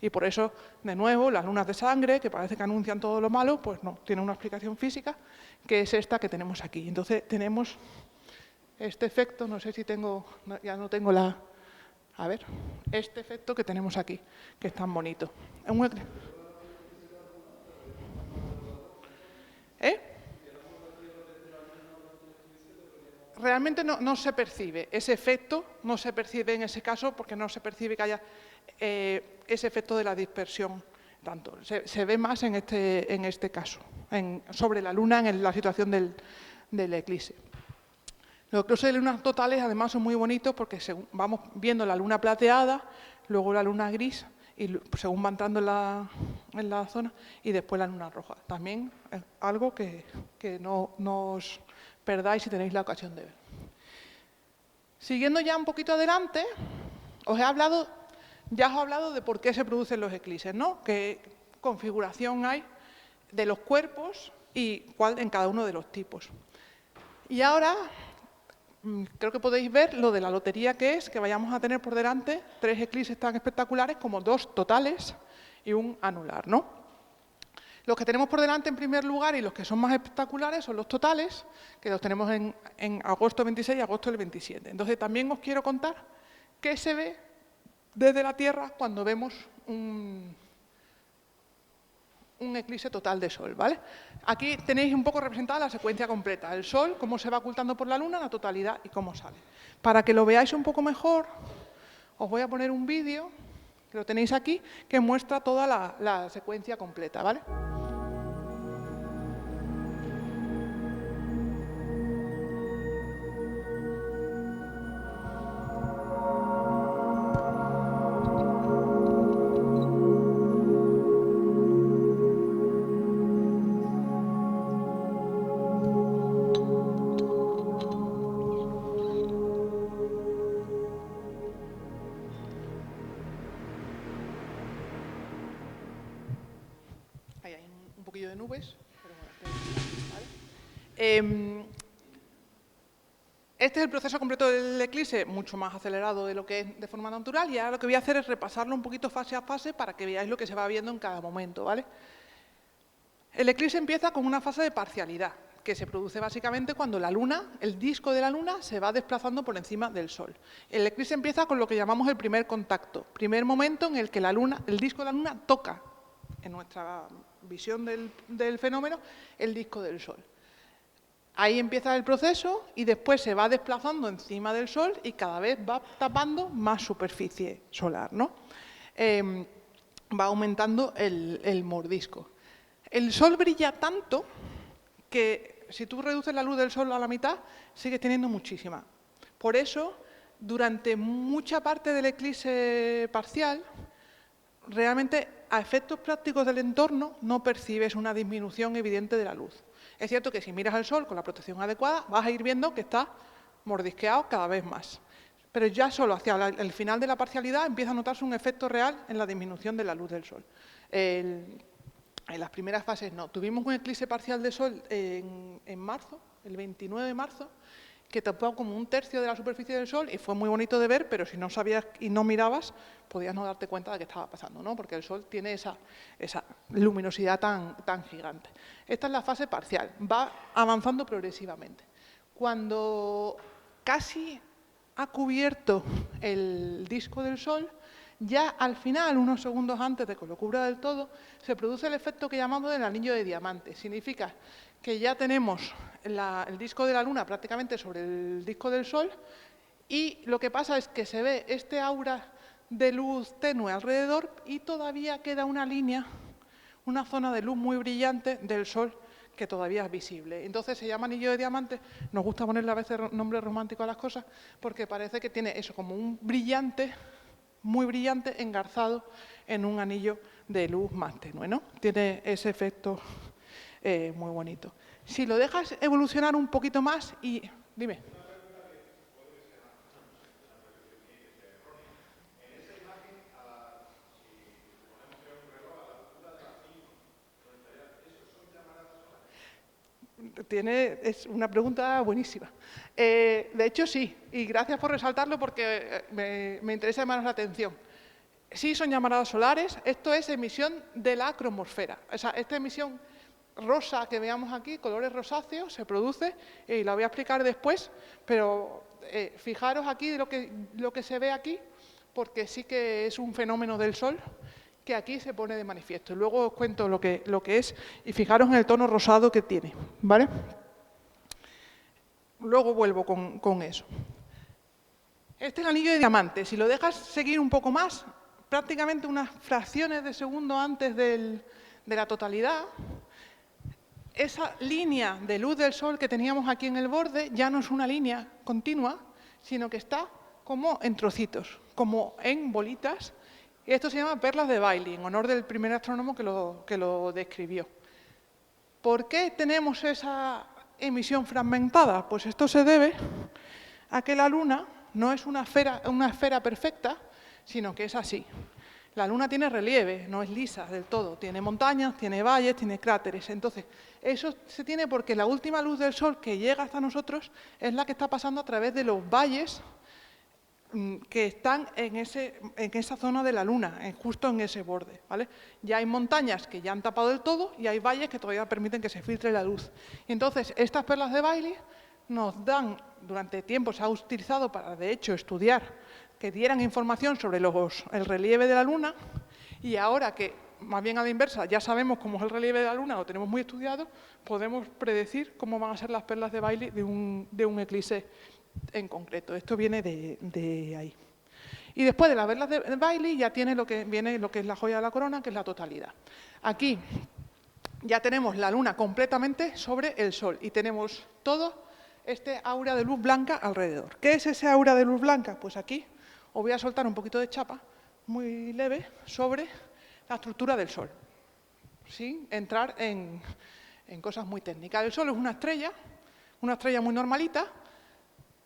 Y por eso, de nuevo, las lunas de sangre, que parece que anuncian todo lo malo, pues no, tiene una explicación física, que es esta que tenemos aquí. Entonces tenemos este efecto, no sé si tengo, ya no tengo la... A ver, este efecto que tenemos aquí, que es tan bonito. Realmente no se percibe, ese efecto no se percibe en ese caso porque no se percibe que haya ese efecto de la dispersión tanto. Se ve más en este caso, sobre la Luna en la situación del eclipse. Los eclipses de lunas totales además son muy bonitos porque vamos viendo la Luna plateada, luego la Luna gris, y según va entrando en la zona, y después la Luna roja. También es algo que no os perdáis si tenéis la ocasión de ver. Siguiendo ya un poquito adelante, os he hablado de por qué se producen los eclipses, ¿no? Qué configuración hay de los cuerpos y cuál en cada uno de los tipos. Y ahora creo que podéis ver lo de la lotería que es, que vayamos a tener por delante 3 eclipses tan espectaculares como 2 totales y un anular, ¿no? Los que tenemos por delante en primer lugar y los que son más espectaculares son los totales, que los tenemos en agosto 26 y agosto del 27. Entonces también os quiero contar qué se ve desde la Tierra cuando vemos un eclipse total de Sol, ¿vale? Aquí tenéis un poco representada la secuencia completa, el Sol, cómo se va ocultando por la Luna, la totalidad y cómo sale. Para que lo veáis un poco mejor, os voy a poner un vídeo, que lo tenéis aquí, que muestra toda la secuencia completa, ¿vale? Ahí hay un poquillo de nubes, pero bueno, ¿vale? Este es el proceso completo del eclipse, mucho más acelerado de lo que es de forma natural, y ahora lo que voy a hacer es repasarlo un poquito fase a fase para que veáis lo que se va viendo en cada momento, ¿vale? El eclipse empieza con una fase de parcialidad, que se produce básicamente cuando la Luna, el disco de la Luna, se va desplazando por encima del Sol. El eclipse empieza con lo que llamamos el primer contacto, primer momento en el que la Luna, el disco de la Luna toca, en nuestra visión del fenómeno, el disco del Sol. Ahí empieza el proceso y después se va desplazando encima del Sol y cada vez va tapando más superficie solar, ¿no? Va aumentando el mordisco. El Sol brilla tanto que si tú reduces la luz del Sol a la mitad, sigues teniendo muchísima. Por eso, durante mucha parte del eclipse parcial, realmente a efectos prácticos del entorno no percibes una disminución evidente de la luz. Es cierto que si miras al Sol con la protección adecuada, vas a ir viendo que está mordisqueado cada vez más. Pero ya solo hacia el final de la parcialidad empieza a notarse un efecto real en la disminución de la luz del Sol. En las primeras fases no. Tuvimos un eclipse parcial de Sol en marzo, el 29 de marzo, que tapó como un tercio de la superficie del Sol y fue muy bonito de ver, pero si no sabías y no mirabas, podías no darte cuenta de qué estaba pasando, ¿no? Porque el Sol tiene esa luminosidad tan gigante. Esta es la fase parcial, va avanzando progresivamente. Cuando casi ha cubierto el disco del Sol, ya al final, unos segundos antes de que lo cubra del todo, se produce el efecto que llamamos del anillo de diamante. Significa que ya tenemos el disco de la Luna prácticamente sobre el disco del Sol y lo que pasa es que se ve este aura de luz tenue alrededor y todavía queda una línea, una zona de luz muy brillante del Sol que todavía es visible. Entonces se llama anillo de diamante. Nos gusta ponerle a veces nombre romántico a las cosas porque parece que tiene eso, como un brillante, muy brillante, engarzado en un anillo de luz más tenue, ¿no? Tiene ese efecto muy bonito. Si lo dejas evolucionar un poquito más y... Dime. Es una pregunta buenísima. De hecho, sí, y gracias por resaltarlo porque me interesa más la atención. Sí, son llamaradas solares. Esto es emisión de la cromosfera. O sea, esta emisión rosa que veamos aquí, colores rosáceos, se produce, y la voy a explicar después, pero fijaros aquí lo que se ve aquí, porque sí que es un fenómeno del Sol que aquí se pone de manifiesto. Luego os cuento lo que es, y fijaros en el tono rosado que tiene, ¿vale? Luego vuelvo con eso. Este es el anillo de diamante. Si lo dejas seguir un poco más, prácticamente unas fracciones de segundo antes de la totalidad, esa línea de luz del Sol que teníamos aquí en el borde ya no es una línea continua, sino que está como en trocitos, como en bolitas. Y esto se llama perlas de Bailey, en honor del primer astrónomo que lo describió. ¿Por qué tenemos esa emisión fragmentada? Pues esto se debe a que la Luna no es una esfera perfecta, sino que es así. La Luna tiene relieve, no es lisa del todo, tiene montañas, tiene valles, tiene cráteres. Entonces, eso se tiene porque la última luz del Sol que llega hasta nosotros es la que está pasando a través de los valles que están en esa zona de la Luna, justo en ese borde, ¿vale? Ya hay montañas que ya han tapado del todo y hay valles que todavía permiten que se filtre la luz. Entonces, estas perlas de Bailey nos dan, durante tiempo se ha utilizado para, de hecho, estudiar, que dieran información sobre el relieve de la Luna, y ahora que, más bien a la inversa, ya sabemos cómo es el relieve de la Luna, lo tenemos muy estudiado, podemos predecir cómo van a ser las perlas de Bailey de un eclipse en concreto. Esto viene de ahí. Y después de las perlas de Bailey ya viene lo que es la joya de la corona, que es la totalidad. Aquí ya tenemos la Luna completamente sobre el Sol y tenemos todo este aura de luz blanca alrededor. ¿Qué es ese aura de luz blanca? Pues aquí os voy a soltar un poquito de chapa, muy leve, sobre la estructura del Sol, sin entrar en cosas muy técnicas. El Sol es una estrella muy normalita,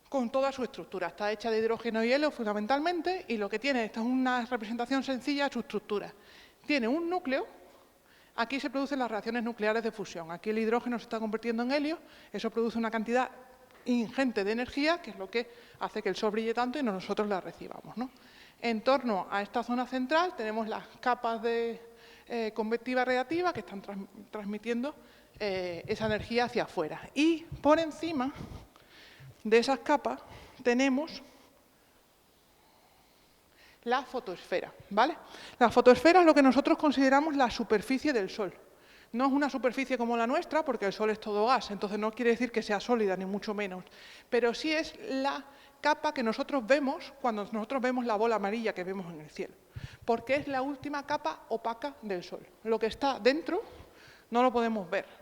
con toda su estructura. Está hecha de hidrógeno y helio fundamentalmente, y lo que tiene, esta es una representación sencilla de su estructura. Tiene un núcleo, aquí se producen las reacciones nucleares de fusión. Aquí el hidrógeno se está convirtiendo en helio, eso produce una cantidad ingente de energía, que es lo que hace que el Sol brille tanto y nosotros la recibamos, ¿no? En torno a esta zona central tenemos las capas de convectiva reactiva que están transmitiendo esa energía hacia afuera. Y por encima de esas capas tenemos la fotosfera, ¿vale? La fotosfera es lo que nosotros consideramos la superficie del Sol. No es una superficie como la nuestra, porque el Sol es todo gas, entonces no quiere decir que sea sólida, ni mucho menos. Pero sí es la capa que nosotros vemos cuando nosotros vemos la bola amarilla que vemos en el cielo, porque es la última capa opaca del Sol. Lo que está dentro no lo podemos ver.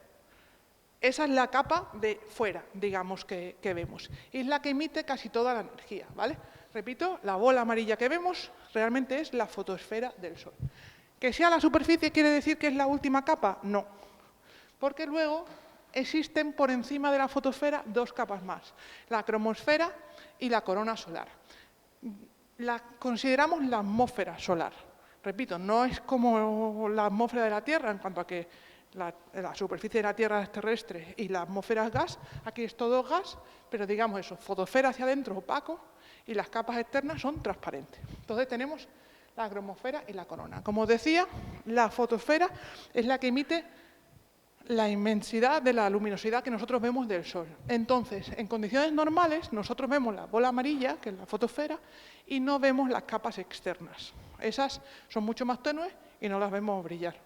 Esa es la capa de fuera, digamos, que vemos. Y es la que emite casi toda la energía, ¿vale? Repito, la bola amarilla que vemos realmente es la fotosfera del Sol. ¿Que sea la superficie quiere decir que es la última capa? No, porque luego existen por encima de la fotosfera dos capas más, la cromosfera y la corona solar. La consideramos la atmósfera solar. Repito, no es como la atmósfera de la Tierra en cuanto a que la superficie de la Tierra es terrestre y la atmósfera es gas, aquí es todo gas, pero digamos eso, fotosfera hacia adentro opaco y las capas externas son transparentes. Entonces tenemos la cromosfera y la corona. Como os decía, la fotosfera es la que emite la inmensidad de la luminosidad que nosotros vemos del Sol. Entonces, en condiciones normales, nosotros vemos la bola amarilla, que es la fotosfera, y no vemos las capas externas. Esas son mucho más tenues y no las vemos brillar.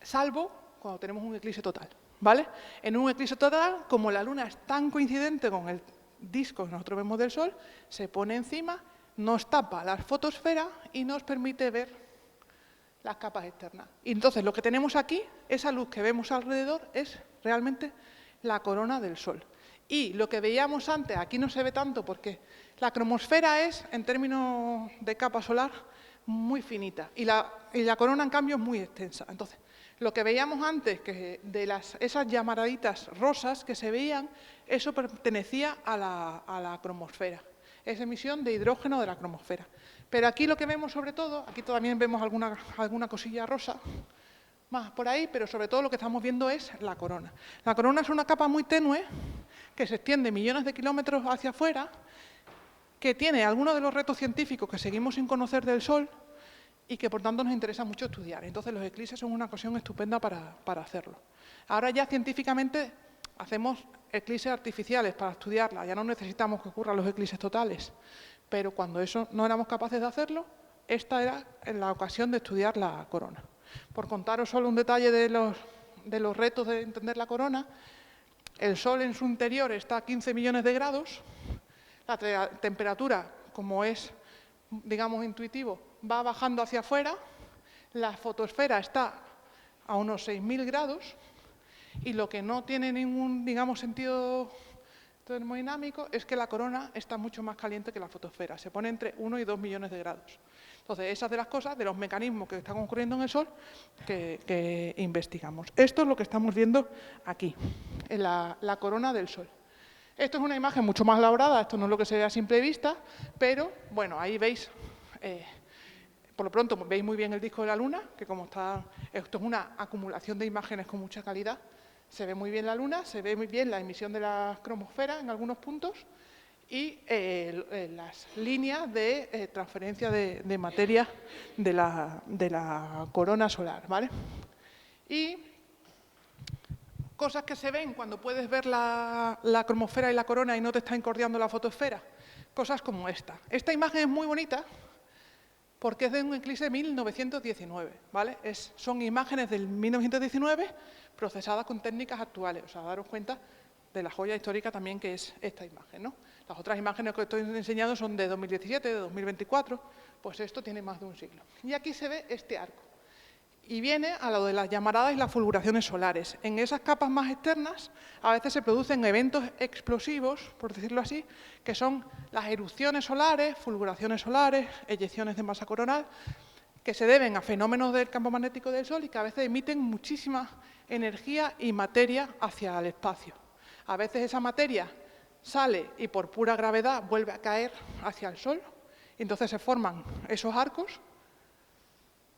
Salvo cuando tenemos un eclipse total, ¿vale? En un eclipse total, como la Luna es tan coincidente con el disco que nosotros vemos del Sol, se pone encima, nos tapa la fotosfera y nos permite ver las capas externas. Y entonces lo que tenemos aquí, esa luz que vemos alrededor, es realmente la corona del Sol. Y lo que veíamos antes, aquí no se ve tanto porque la cromosfera es, en términos de capa solar, muy finita y la corona, en cambio, es muy extensa. Entonces, lo que veíamos antes, que de esas llamaraditas rosas que se veían, eso pertenecía a la cromosfera, es emisión de hidrógeno de la cromosfera. Pero aquí lo que vemos sobre todo, aquí también vemos alguna cosilla rosa, más por ahí, pero sobre todo lo que estamos viendo es la corona. La corona es una capa muy tenue que se extiende millones de kilómetros hacia afuera, que tiene algunos de los retos científicos que seguimos sin conocer del Sol y que por tanto nos interesa mucho estudiar. Entonces los eclipses son una ocasión estupenda para hacerlo. Ahora ya científicamente hacemos eclipses artificiales para estudiarla, ya no necesitamos que ocurran los eclipses totales, pero cuando eso no éramos capaces de hacerlo, esta era la ocasión de estudiar la corona. Por contaros solo un detalle de los retos de entender la corona, el Sol en su interior está a 15 millones de grados, la temperatura, como es, digamos, intuitivo, va bajando hacia afuera, la fotosfera está a unos 6.000 grados y lo que no tiene ningún, digamos, sentido termodinámico es que la corona está mucho más caliente que la fotosfera, se pone entre 1 y 2 millones de grados. Entonces, esas de las cosas, de los mecanismos que están ocurriendo en el Sol, que investigamos. Esto es lo que estamos viendo aquí, en la corona del Sol. Esto es una imagen mucho más elaborada, esto no es lo que se ve a simple vista, pero, bueno, ahí veis, por lo pronto veis muy bien el disco de la Luna, que como está, esto es una acumulación de imágenes con mucha calidad, se ve muy bien la Luna, se ve muy bien la emisión de la cromosfera en algunos puntos y las líneas de transferencia de materia de la corona solar, ¿vale? Y cosas que se ven cuando puedes ver la cromosfera y la corona y no te está incordiando la fotosfera. Cosas como esta. Esta imagen es muy bonita porque es de un eclipse de 1919, ¿vale? Son imágenes del 1919 procesadas con técnicas actuales. O sea, daros cuenta de la joya histórica también que es esta imagen, ¿no? Las otras imágenes que estoy enseñando son de 2017, de 2024, pues esto tiene más de un siglo. Y aquí se ve este arco. Y viene a lo de las llamaradas y las fulguraciones solares. En esas capas más externas a veces se producen eventos explosivos, por decirlo así, que son las erupciones solares, fulguraciones solares, eyecciones de masa coronal, que se deben a fenómenos del campo magnético del Sol y que a veces emiten muchísima energía y materia hacia el espacio. A veces esa materia sale y por pura gravedad vuelve a caer hacia el Sol, y entonces se forman esos arcos,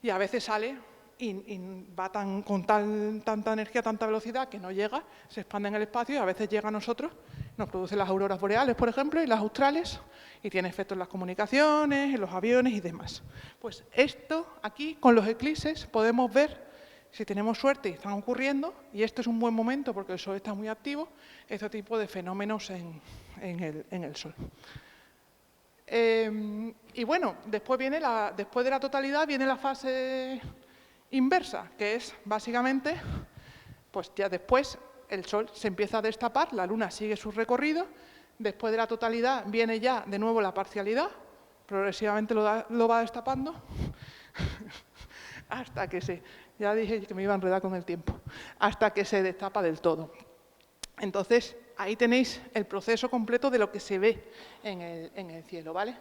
y a veces sale y va con tanta energía, tanta velocidad que no llega, se expande en el espacio y a veces llega a nosotros nos produce las auroras boreales, por ejemplo, y las australes, y tiene efectos en las comunicaciones, en los aviones y demás. Pues esto, aquí, con los eclipses, podemos ver, si tenemos suerte y están ocurriendo, y este es un buen momento porque el Sol está muy activo, este tipo de fenómenos en el Sol. Y bueno, después de la totalidad viene la fase inversa, que es básicamente, pues ya después el Sol se empieza a destapar, la Luna sigue su recorrido, después de la totalidad viene ya de nuevo la parcialidad, progresivamente lo va destapando, hasta que ya dije que me iba a enredar con el tiempo, hasta que se destapa del todo. Entonces, ahí tenéis el proceso completo de lo que se ve en el cielo, ¿vale?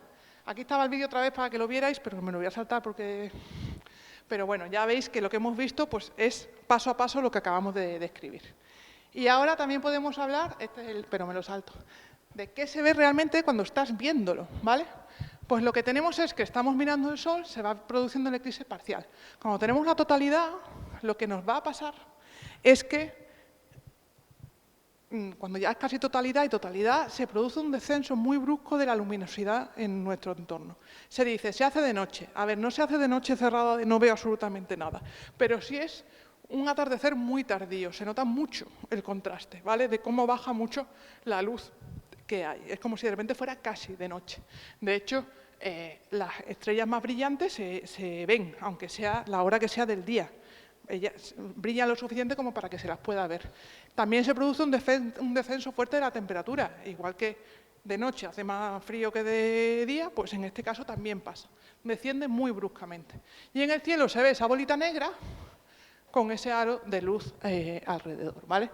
Aquí estaba el vídeo otra vez para que lo vierais, pero me lo voy a saltar porque... Pero bueno, ya veis que lo que hemos visto pues, es paso a paso lo que acabamos de describir. Y ahora también podemos hablar, pero me lo salto, de qué se ve realmente cuando estás viéndolo, ¿vale? Pues lo que tenemos es que estamos mirando el Sol, se va produciendo el eclipse parcial. Cuando tenemos la totalidad, lo que nos va a pasar es que cuando ya es casi totalidad y totalidad, se produce un descenso muy brusco de la luminosidad en nuestro entorno. Se dice, se hace de noche. A ver, no se hace de noche cerrada, no veo absolutamente nada. Pero sí es un atardecer muy tardío, se nota mucho el contraste, ¿vale? De cómo baja mucho la luz que hay. Es como si de repente fuera casi de noche. De hecho, las estrellas más brillantes se ven, aunque sea la hora que sea del día. Ellas brillan lo suficiente como para que se las pueda ver. También se produce un descenso fuerte de la temperatura, igual que de noche hace más frío que de día, pues en este caso también pasa. Desciende muy bruscamente. Y en el cielo se ve esa bolita negra con ese aro de luz alrededor, ¿vale?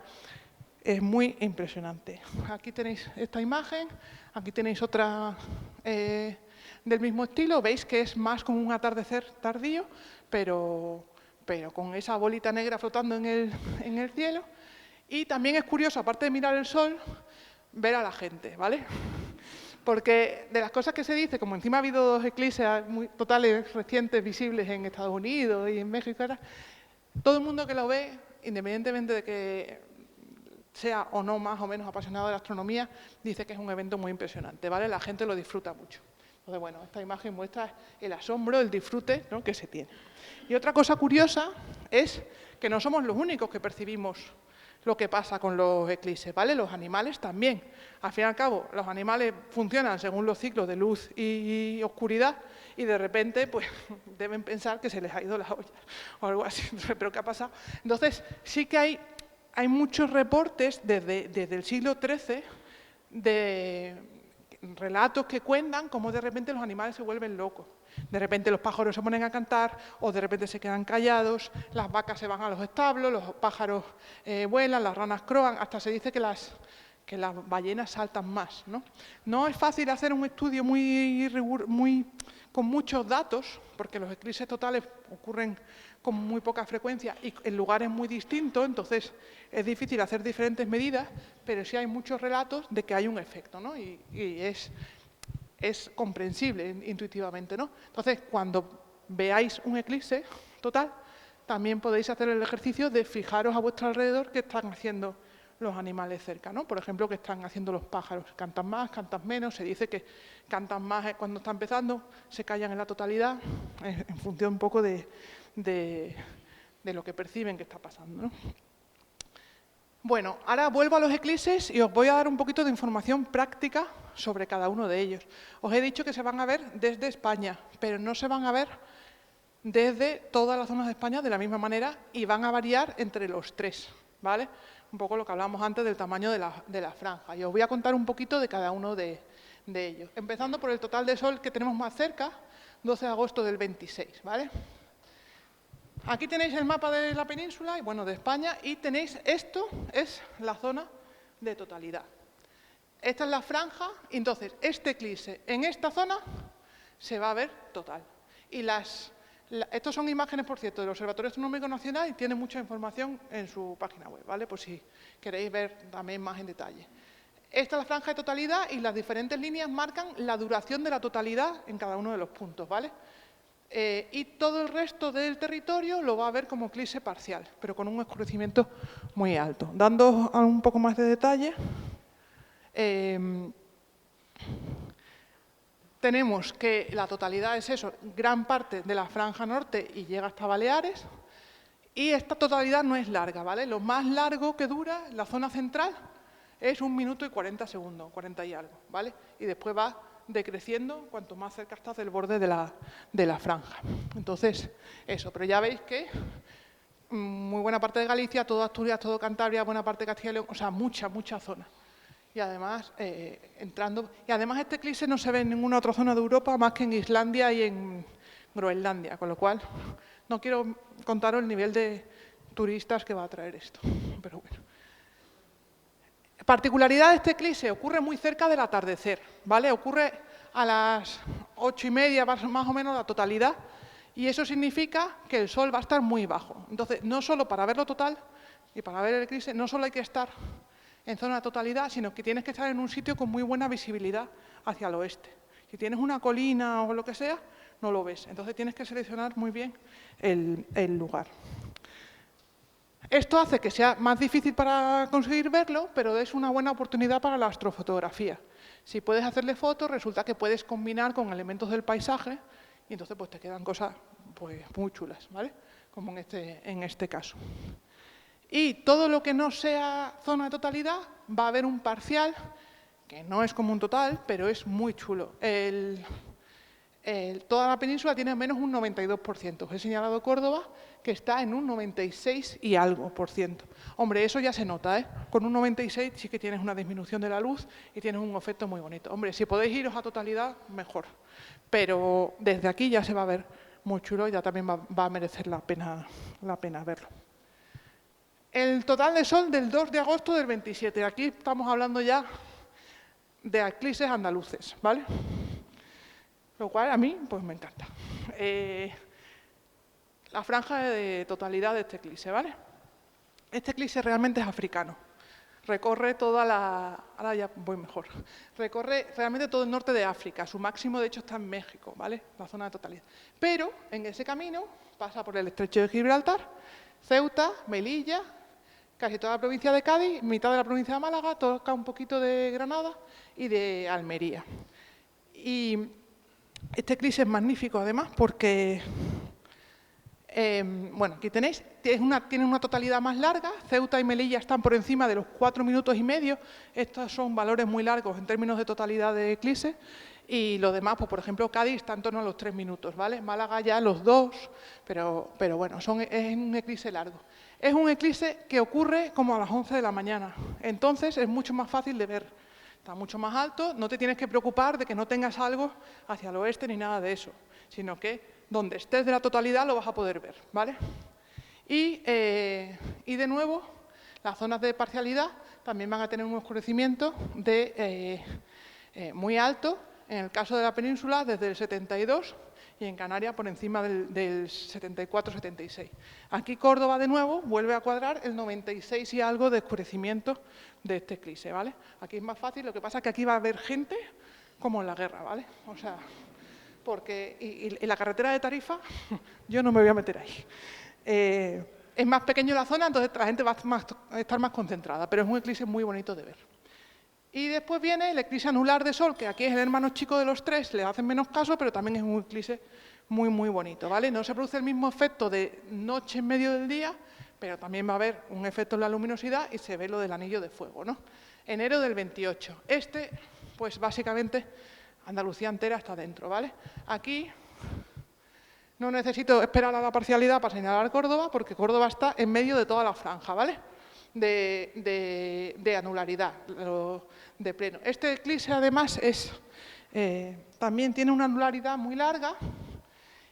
Es muy impresionante. Aquí tenéis esta imagen, aquí tenéis otra del mismo estilo. Veis que es más como un atardecer tardío, pero con esa bolita negra flotando en el cielo. Y también es curioso, aparte de mirar el Sol, ver a la gente, ¿vale? Porque de las cosas que se dice, como encima ha habido 2 eclipses totales recientes visibles en Estados Unidos y en México, todo el mundo que lo ve, independientemente de que sea o no más o menos apasionado de la astronomía, dice que es un evento muy impresionante, ¿vale? La gente lo disfruta mucho. Entonces, bueno, esta imagen muestra el asombro, el disfrute, ¿no?, que se tiene. Y otra cosa curiosa es que no somos los únicos que percibimos lo que pasa con los eclipses, ¿vale? Los animales también. Al fin y al cabo, los animales funcionan según los ciclos de luz y oscuridad y de repente pues deben pensar que se les ha ido la olla o algo así. ¿Pero qué ha pasado? Entonces, sí que hay muchos reportes desde el siglo XIII de relatos que cuentan cómo de repente los animales se vuelven locos. De repente los pájaros se ponen a cantar o de repente se quedan callados, las vacas se van a los establos, los pájaros vuelan, las ranas croan, hasta se dice que las ballenas saltan más, ¿no? No es fácil hacer un estudio con muchos datos, porque los eclipses totales ocurren con muy poca frecuencia y en lugares muy distintos, entonces es difícil hacer diferentes medidas, pero sí hay muchos relatos de que hay un efecto, ¿no? Y es comprensible intuitivamente, ¿no? Entonces, cuando veáis un eclipse total, también podéis hacer el ejercicio de fijaros a vuestro alrededor qué están haciendo los animales cerca, ¿no? Por ejemplo, qué están haciendo los pájaros. ¿Cantan más, cantan menos? Se dice que cantan más cuando está empezando, se callan en la totalidad, en función un poco de lo que perciben que está pasando, ¿no? Bueno, ahora vuelvo a los eclipses y os voy a dar un poquito de información práctica sobre cada uno de ellos. Os he dicho que se van a ver desde España, pero no se van a ver desde todas las zonas de España de la misma manera y van a variar entre los 3, ¿vale? Un poco lo que hablábamos antes del tamaño de la franja. Y os voy a contar un poquito de cada uno de ellos. Empezando por el total de Sol que tenemos más cerca, 12 de agosto del 26, ¿vale? Aquí tenéis el mapa de la península, y bueno, de España, y tenéis, esto es la zona de totalidad. Esta es la franja, y entonces este eclipse en esta zona se va a ver total. Y estos son imágenes, por cierto, del Observatorio Astronómico Nacional y tiene mucha información en su página web, ¿vale? Por si queréis ver también más en detalle. Esta es la franja de totalidad y las diferentes líneas marcan la duración de la totalidad en cada uno de los puntos, ¿vale? Y todo el resto del territorio lo va a ver como eclipse parcial, pero con un oscurecimiento muy alto. Dando un poco más de detalle, Tenemos que la totalidad es eso, gran parte de la franja norte y llega hasta Baleares. Y esta totalidad no es larga, ¿vale? Lo más largo que dura la zona central es 1 minuto y 40 segundos, 40 y algo, ¿vale? Y después va decreciendo cuanto más cerca estás del borde de la franja. Entonces, eso, pero ya veis que muy buena parte de Galicia, todo Asturias, todo Cantabria, buena parte de Castilla y León, o sea, mucha zona. Y además, este eclipse no se ve en ninguna otra zona de Europa más que en Islandia y en Groenlandia, con lo cual no quiero contaros el nivel de turistas que va a traer esto, pero bueno. Particularidad de este eclipse, ocurre muy cerca del atardecer, ¿vale? Ocurre a las 8:30 más o menos la totalidad, y eso significa que el sol va a estar muy bajo. Entonces, no solo para verlo total y para ver el eclipse, no solo hay que estar en zona de totalidad, sino que tienes que estar en un sitio con muy buena visibilidad hacia el oeste. Si tienes una colina o lo que sea, no lo ves. Entonces tienes que seleccionar muy bien el lugar. Esto hace que sea más difícil para conseguir verlo, pero es una buena oportunidad para la astrofotografía. Si puedes hacerle fotos, resulta que puedes combinar con elementos del paisaje y entonces pues te quedan cosas pues, muy chulas, ¿vale? Como en este caso. Y todo lo que no sea zona de totalidad va a haber un parcial, que no es como un total, pero es muy chulo. Toda la península tiene menos un 92%. Os he señalado Córdoba, que está en un 96 y algo %. Hombre, eso ya se nota, ¿eh? Con un 96 sí que tienes una disminución de la luz y tienes un efecto muy bonito. Hombre, si podéis iros a totalidad, mejor. Pero desde aquí ya se va a ver muy chulo y ya también va a merecer la pena verlo. El total de sol del 2 de agosto del 27. Aquí estamos hablando ya de eclipses andaluces, ¿vale? Lo cual a mí pues me encanta. La franja de totalidad de este eclipse, ¿vale? Este eclipse realmente es africano. Recorre toda la... Ahora ya voy mejor. Recorre realmente todo el norte de África. Su máximo, de hecho, está en México, ¿vale? La zona de totalidad. Pero en ese camino pasa por el estrecho de Gibraltar, Ceuta, Melilla, casi toda la provincia de Cádiz, mitad de la provincia de Málaga, toca un poquito de Granada y de Almería. Y este eclipse es magnífico, además, porque, bueno, aquí tenéis, tiene una totalidad más larga. Ceuta y Melilla están por encima de los 4 minutos y medio. Estos son valores muy largos en términos de totalidad de eclipse. Y lo demás, pues por ejemplo, Cádiz está en torno a los 3 minutos, ¿vale? Málaga ya los 2, pero bueno, es un eclipse largo. Es un eclipse que ocurre como a las 11 de la mañana. Entonces es mucho más fácil de ver. Está mucho más alto, no te tienes que preocupar de que no tengas algo hacia el oeste ni nada de eso, sino que donde estés de la totalidad lo vas a poder ver, ¿vale? Y de nuevo, las zonas de parcialidad también van a tener un oscurecimiento muy alto, en el caso de la península desde el 72 y en Canarias por encima del 74-76. Aquí Córdoba de nuevo vuelve a cuadrar el 96 y algo de oscurecimiento de este eclipse, ¿vale? Aquí es más fácil, lo que pasa es que aquí va a haber gente como en la guerra, ¿vale? O sea, porque y la carretera de Tarifa, yo no me voy a meter ahí. Es más pequeño la zona, entonces la gente va a estar más concentrada, pero es un eclipse muy bonito de ver. Y después viene el eclipse anular de Sol, que aquí es el hermano chico de los tres, le hacen menos caso, pero también es un eclipse muy, muy bonito, ¿vale? No se produce el mismo efecto de noche en medio del día, pero también va a haber un efecto en la luminosidad y se ve lo del anillo de fuego, ¿no? Enero del 28. Pues básicamente, Andalucía entera está dentro, ¿vale? Aquí no necesito esperar a la parcialidad para señalar Córdoba, porque Córdoba está en medio de toda la franja, ¿vale? De anularidad, de pleno. Este eclipse, además, también tiene una anularidad muy larga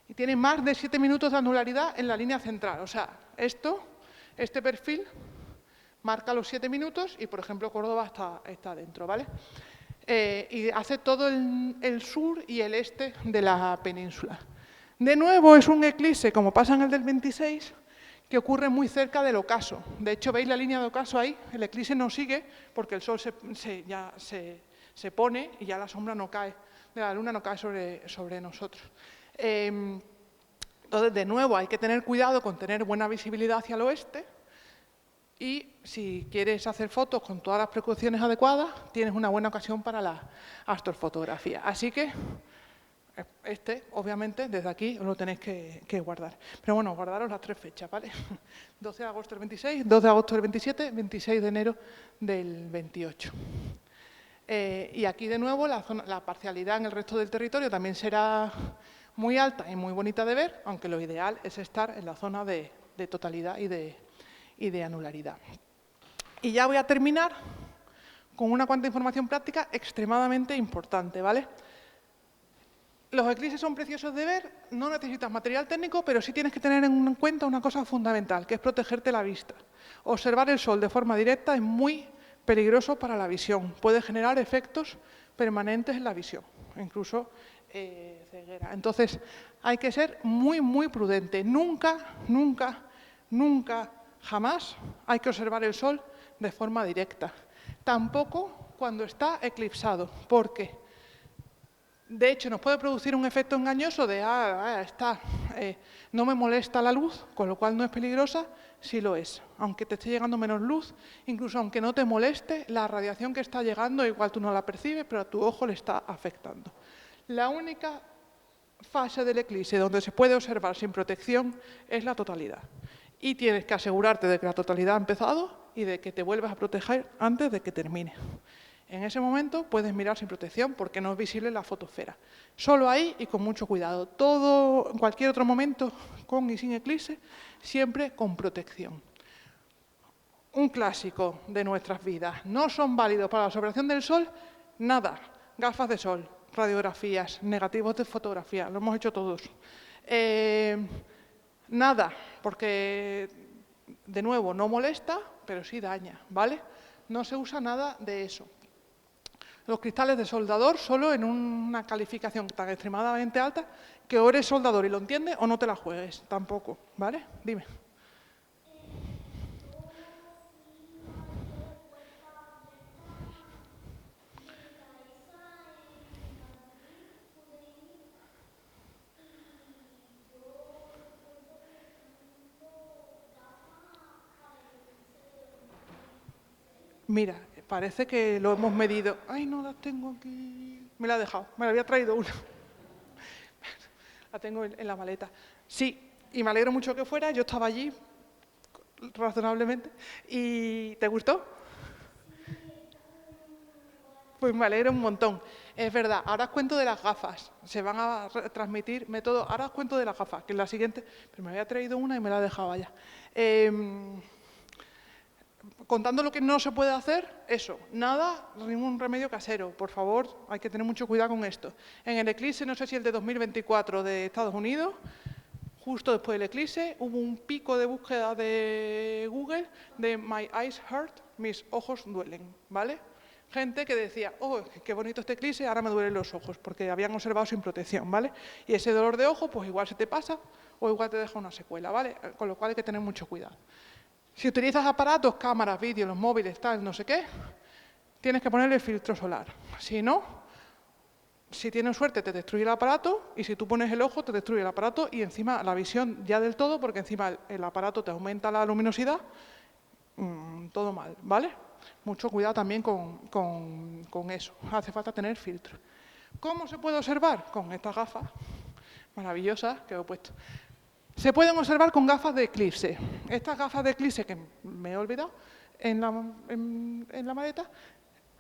y tiene más de 7 minutos de anularidad en la línea central. O sea, este perfil marca los 7 minutos y, por ejemplo, Córdoba está dentro, ¿vale? Y hace todo el sur y el este de la península. De nuevo, es un eclipse, como pasa en el del 26, que ocurre muy cerca del ocaso. De hecho, ¿veis la línea de ocaso ahí? El eclipse no sigue porque el sol ya se pone y ya la sombra no cae, de la luna no cae sobre nosotros. Entonces, de nuevo, hay que tener cuidado con tener buena visibilidad hacia el oeste y si quieres hacer fotos con todas las precauciones adecuadas, tienes una buena ocasión para la astrofotografía. Así que obviamente, desde aquí lo tenéis que guardar. Pero bueno, guardaros las 3 fechas, ¿vale? 12 de agosto del 26, 2 de agosto del 27, 26 de enero del 28. Y aquí, de nuevo, la parcialidad en el resto del territorio también será muy alta y muy bonita de ver, aunque lo ideal es estar en la zona de totalidad y de anularidad. Y ya voy a terminar con una cuanta información práctica extremadamente importante, ¿vale? Los eclipses son preciosos de ver, no necesitas material técnico, pero sí tienes que tener en cuenta una cosa fundamental, que es protegerte la vista. Observar el sol de forma directa es muy peligroso para la visión, puede generar efectos permanentes en la visión, incluso ceguera. Entonces, hay que ser muy, muy prudente. Nunca, nunca, nunca, jamás hay que observar el sol de forma directa. Tampoco cuando está eclipsado, porque de hecho nos puede producir un efecto engañoso de no me molesta la luz, con lo cual no es peligrosa. Sí lo es, aunque te esté llegando menos luz, incluso aunque no te moleste, la radiación que está llegando, igual tú no la percibes, pero a tu ojo le está afectando. La única fase del eclipse donde se puede observar sin protección es la totalidad. Y tienes que asegurarte de que la totalidad ha empezado y de que te vuelvas a proteger antes de que termine. En ese momento puedes mirar sin protección porque no es visible la fotosfera. Solo ahí y con mucho cuidado. En cualquier otro momento, con y sin eclipse, siempre con protección. Un clásico de nuestras vidas. No son válidos para la observación del sol nada. Gafas de sol, radiografías, negativos de fotografía. Lo hemos hecho todos. Nada, porque, de nuevo, no molesta, pero sí daña, ¿vale? No se usa nada de eso. Los cristales de soldador solo en una calificación tan extremadamente alta que o eres soldador y lo entiendes o no te la juegues, tampoco, ¿vale? Dime. Mira, parece que lo hemos medido. Ay, no las tengo aquí. Me la he dejado, me la había traído una. La tengo en la maleta. Sí, y me alegro mucho que fuera. Yo estaba allí, razonablemente. ¿Y te gustó? Pues me alegro un montón. Es verdad, ahora os cuento de las gafas. Se van a transmitir métodos. Ahora os cuento de las gafas, que es la siguiente. Pero me había traído una y me la he dejado allá. Contando lo que no se puede hacer, eso, nada, ningún remedio casero. Por favor, hay que tener mucho cuidado con esto. En el eclipse, no sé si el de 2024 de Estados Unidos, justo después del eclipse, hubo un pico de búsqueda de Google de My Eyes Hurt, mis ojos duelen, ¿vale? Gente que decía, oh, qué bonito este eclipse, ahora me duelen los ojos, porque habían observado sin protección, ¿vale? Y ese dolor de ojo, pues igual se te pasa o igual te deja una secuela, ¿vale? Con lo cual hay que tener mucho cuidado. Si utilizas aparatos, cámaras, vídeos, los móviles, tal, no sé qué, tienes que ponerle filtro solar. Si no, si tienes suerte, te destruye el aparato, y si tú pones el ojo, te destruye el aparato y encima la visión ya del todo, porque encima el aparato te aumenta la luminosidad, todo mal, ¿vale? Mucho cuidado también con eso. Hace falta tener filtro. ¿Cómo se puede observar? Con estas gafas maravillosas que he puesto. Se pueden observar con gafas de eclipse. Estas gafas de eclipse, que me he olvidado en la maleta,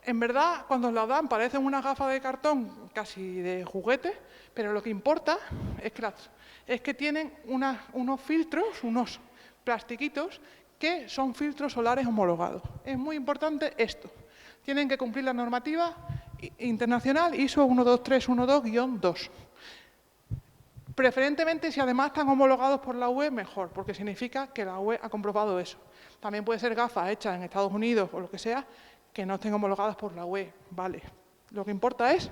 en verdad, cuando las dan, parecen unas gafas de cartón casi de juguete, pero lo que importa es que tienen unos filtros, unos plastiquitos, que son filtros solares homologados. Es muy importante esto. Tienen que cumplir la normativa internacional ISO 12312-2. Preferentemente, si además están homologados por la UE, mejor, porque significa que la UE ha comprobado eso. También puede ser gafas hechas en Estados Unidos o lo que sea, que no estén homologadas por la UE, ¿vale? Lo que importa es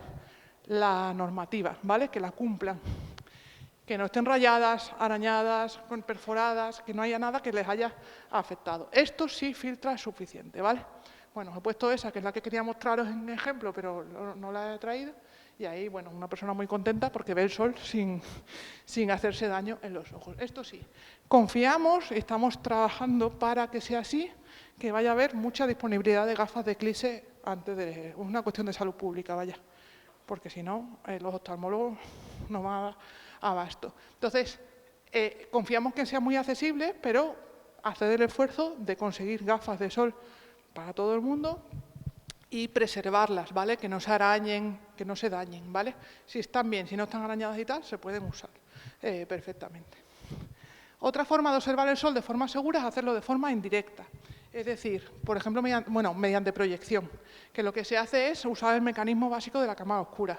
la normativa, ¿vale? Que la cumplan. Que no estén rayadas, arañadas, perforadas, que no haya nada que les haya afectado. Esto sí filtra es suficiente, ¿vale? Bueno, os he puesto esa, que es la que quería mostraros en ejemplo, pero no la he traído. Y ahí, bueno, una persona muy contenta porque ve el sol sin hacerse daño en los ojos. Esto sí, confiamos, estamos trabajando para que sea así que vaya a haber mucha disponibilidad de gafas de eclipse antes de... Es una cuestión de salud pública, vaya, porque si no, los oftalmólogos no van a dar abasto. Entonces, confiamos que sea muy accesible, pero hacer el esfuerzo de conseguir gafas de sol para todo el mundo y preservarlas, ¿vale? Que no se arañen, que no se dañen, ¿vale? Si están bien, si no están arañadas y tal, se pueden usar perfectamente. Otra forma de observar el sol de forma segura es hacerlo de forma indirecta. Es decir, por ejemplo, mediante proyección, que lo que se hace es usar el mecanismo básico de la cámara oscura.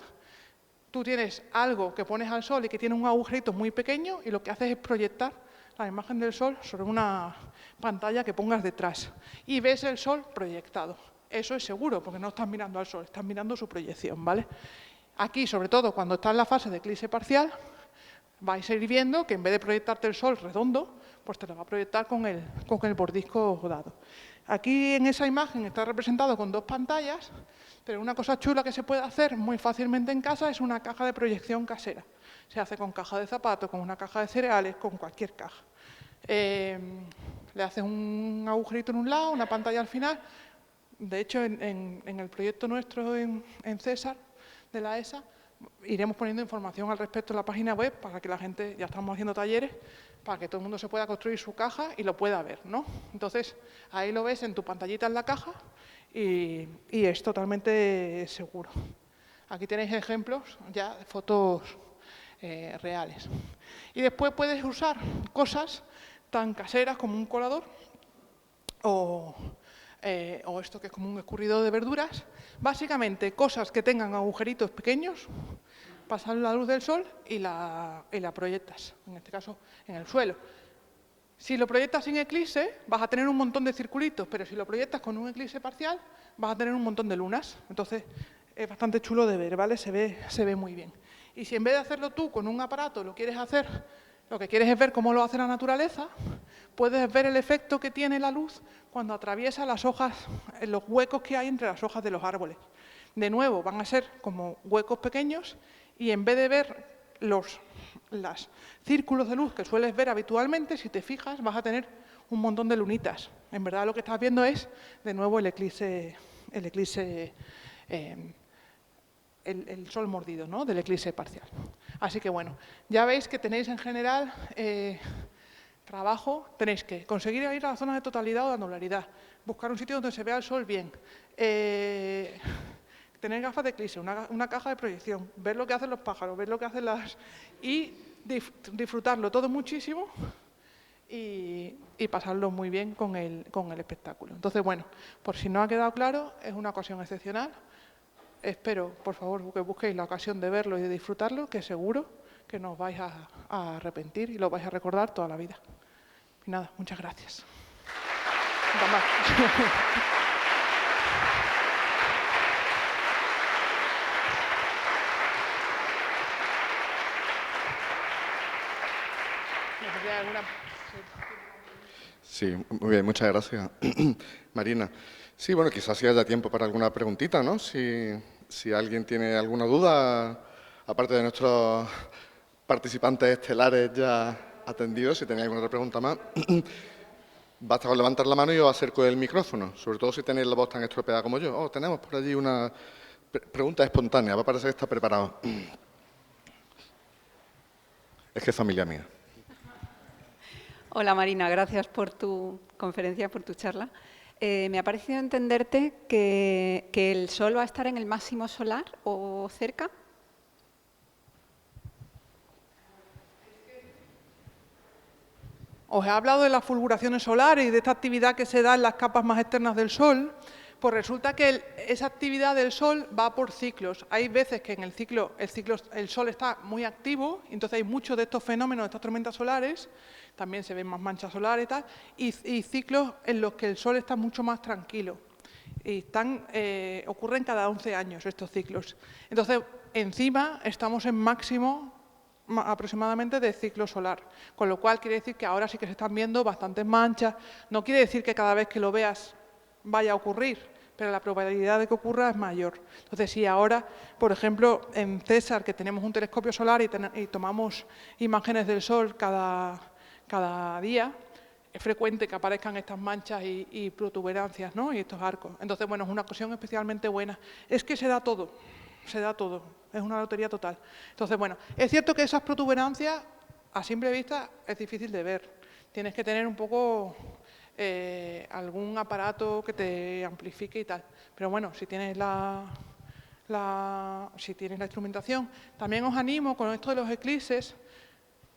Tú tienes algo que pones al sol y que tiene un agujerito muy pequeño y lo que haces es proyectar la imagen del sol sobre una pantalla que pongas detrás y ves el sol proyectado. Eso es seguro, porque no estás mirando al sol, estás mirando su proyección, ¿vale? Aquí, sobre todo, cuando estás en la fase de eclipse parcial, vais a ir viendo que en vez de proyectarte el sol redondo, pues te lo va a proyectar con el bordisco dado. Aquí en esa imagen está representado con dos pantallas, pero una cosa chula que se puede hacer muy fácilmente en casa es una caja de proyección casera. Se hace con caja de zapatos, con una caja de cereales, con cualquier caja. Le haces un agujerito en un lado, una pantalla al final. De hecho, en el proyecto nuestro en César, de la ESA, iremos poniendo información al respecto en la página web para que la gente, ya estamos haciendo talleres, para que todo el mundo se pueda construir su caja y lo pueda ver, ¿no? Entonces, ahí lo ves en tu pantallita en la caja y es totalmente seguro. Aquí tenéis ejemplos ya de fotos reales. Y después puedes usar cosas tan caseras como un colador o esto que es como un escurridor de verduras. Básicamente, cosas que tengan agujeritos pequeños, pasan la luz del sol y la proyectas, en este caso en el suelo. Si lo proyectas sin eclipse, vas a tener un montón de circulitos, pero si lo proyectas con un eclipse parcial, vas a tener un montón de lunas. Entonces, es bastante chulo de ver, ¿vale? Se ve muy bien. Y si en vez de hacerlo tú con un aparato lo quieres hacer, lo que quieres es ver cómo lo hace la naturaleza, puedes ver el efecto que tiene la luz cuando atraviesa las hojas, los huecos que hay entre las hojas de los árboles. De nuevo, van a ser como huecos pequeños y en vez de ver los círculos de luz que sueles ver habitualmente, si te fijas, vas a tener un montón de lunitas. En verdad lo que estás viendo es, de nuevo, el sol mordido, ¿no? Del eclipse parcial. Así que bueno, ya veis que tenéis en general trabajo, tenéis que conseguir ir a la zona de totalidad o de anularidad, buscar un sitio donde se vea el sol bien, tener gafas de eclipse, una caja de proyección, ver lo que hacen los pájaros, ver lo que hacen y disfrutarlo todo muchísimo y pasarlo muy bien con el espectáculo. Entonces, bueno, por si no ha quedado claro, es una ocasión excepcional. Espero, por favor, que busquéis la ocasión de verlo y de disfrutarlo, que seguro que no os vais a arrepentir y lo vais a recordar toda la vida. Y nada, muchas gracias. Sí, muy bien, muchas gracias, Marina. Sí, bueno, quizás si haya tiempo para alguna preguntita, ¿no? Si alguien tiene alguna duda, aparte de nuestros participantes estelares ya atendidos, si tenéis alguna otra pregunta más, basta con levantar la mano y os acerco el micrófono, sobre todo si tenéis la voz tan estropeada como yo. Tenemos por allí una pregunta espontánea, va a parecer que está preparado. Es que es familia mía. Hola Marina, gracias por tu conferencia, por tu charla. Me ha parecido entenderte que el sol va a estar en el máximo solar o cerca. Os he hablado de las fulguraciones solares y de esta actividad que se da en las capas más externas del Sol. Pues resulta que esa actividad del Sol va por ciclos. Hay veces que en el Sol está muy activo, entonces hay muchos de estos fenómenos, de estas tormentas solares, también se ven más manchas solares y tal, y ciclos en los que el Sol está mucho más tranquilo. Y ocurren cada 11 años estos ciclos. Entonces, encima estamos en máximo aproximadamente de ciclo solar, con lo cual quiere decir que ahora sí que se están viendo bastantes manchas. No quiere decir que cada vez que lo veas vaya a ocurrir, pero la probabilidad de que ocurra es mayor. Entonces, si ahora, por ejemplo, en César, que tenemos un telescopio solar y tomamos imágenes del Sol cada día, es frecuente que aparezcan estas manchas y protuberancias, ¿no? Y estos arcos. Entonces, bueno, es una ocasión especialmente buena. Es que se da todo, es una lotería total. Entonces, bueno, es cierto que esas protuberancias, a simple vista, es difícil de ver. Tienes que tener un poco algún aparato que te amplifique y tal. Pero bueno, si tienes si tienes la instrumentación. También os animo con esto de los eclipses.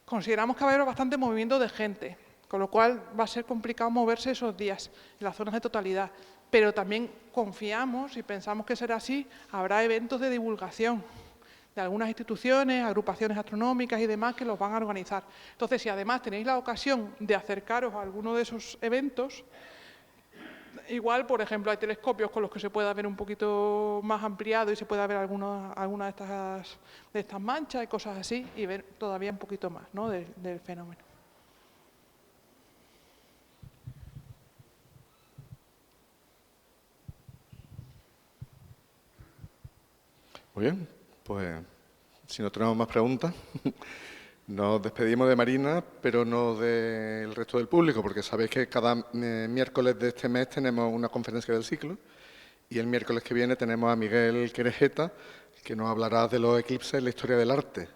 Consideramos que va a haber bastante movimiento de gente, con lo cual va a ser complicado moverse esos días en las zonas de totalidad. Pero también confiamos y pensamos que será así, habrá eventos de divulgación de algunas instituciones, agrupaciones astronómicas y demás que los van a organizar. Entonces, si además tenéis la ocasión de acercaros a alguno de esos eventos, igual, por ejemplo, hay telescopios con los que se pueda ver un poquito más ampliado y se pueda ver alguna de estas manchas y cosas así, y ver todavía un poquito más, ¿no?, del fenómeno. Muy bien, pues si no tenemos más preguntas, nos despedimos de Marina, pero no del resto del público, porque sabéis que cada miércoles de este mes tenemos una conferencia del ciclo y el miércoles que viene tenemos a Miguel Querejeta, que nos hablará de los eclipses en la historia del arte.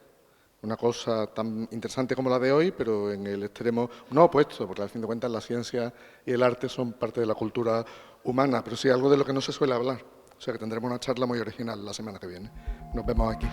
Una cosa tan interesante como la de hoy, pero en el extremo no opuesto, porque al fin de cuentas la ciencia y el arte son parte de la cultura humana, pero sí algo de lo que no se suele hablar. O sea que tendremos una charla muy original la semana que viene. Nos vemos aquí.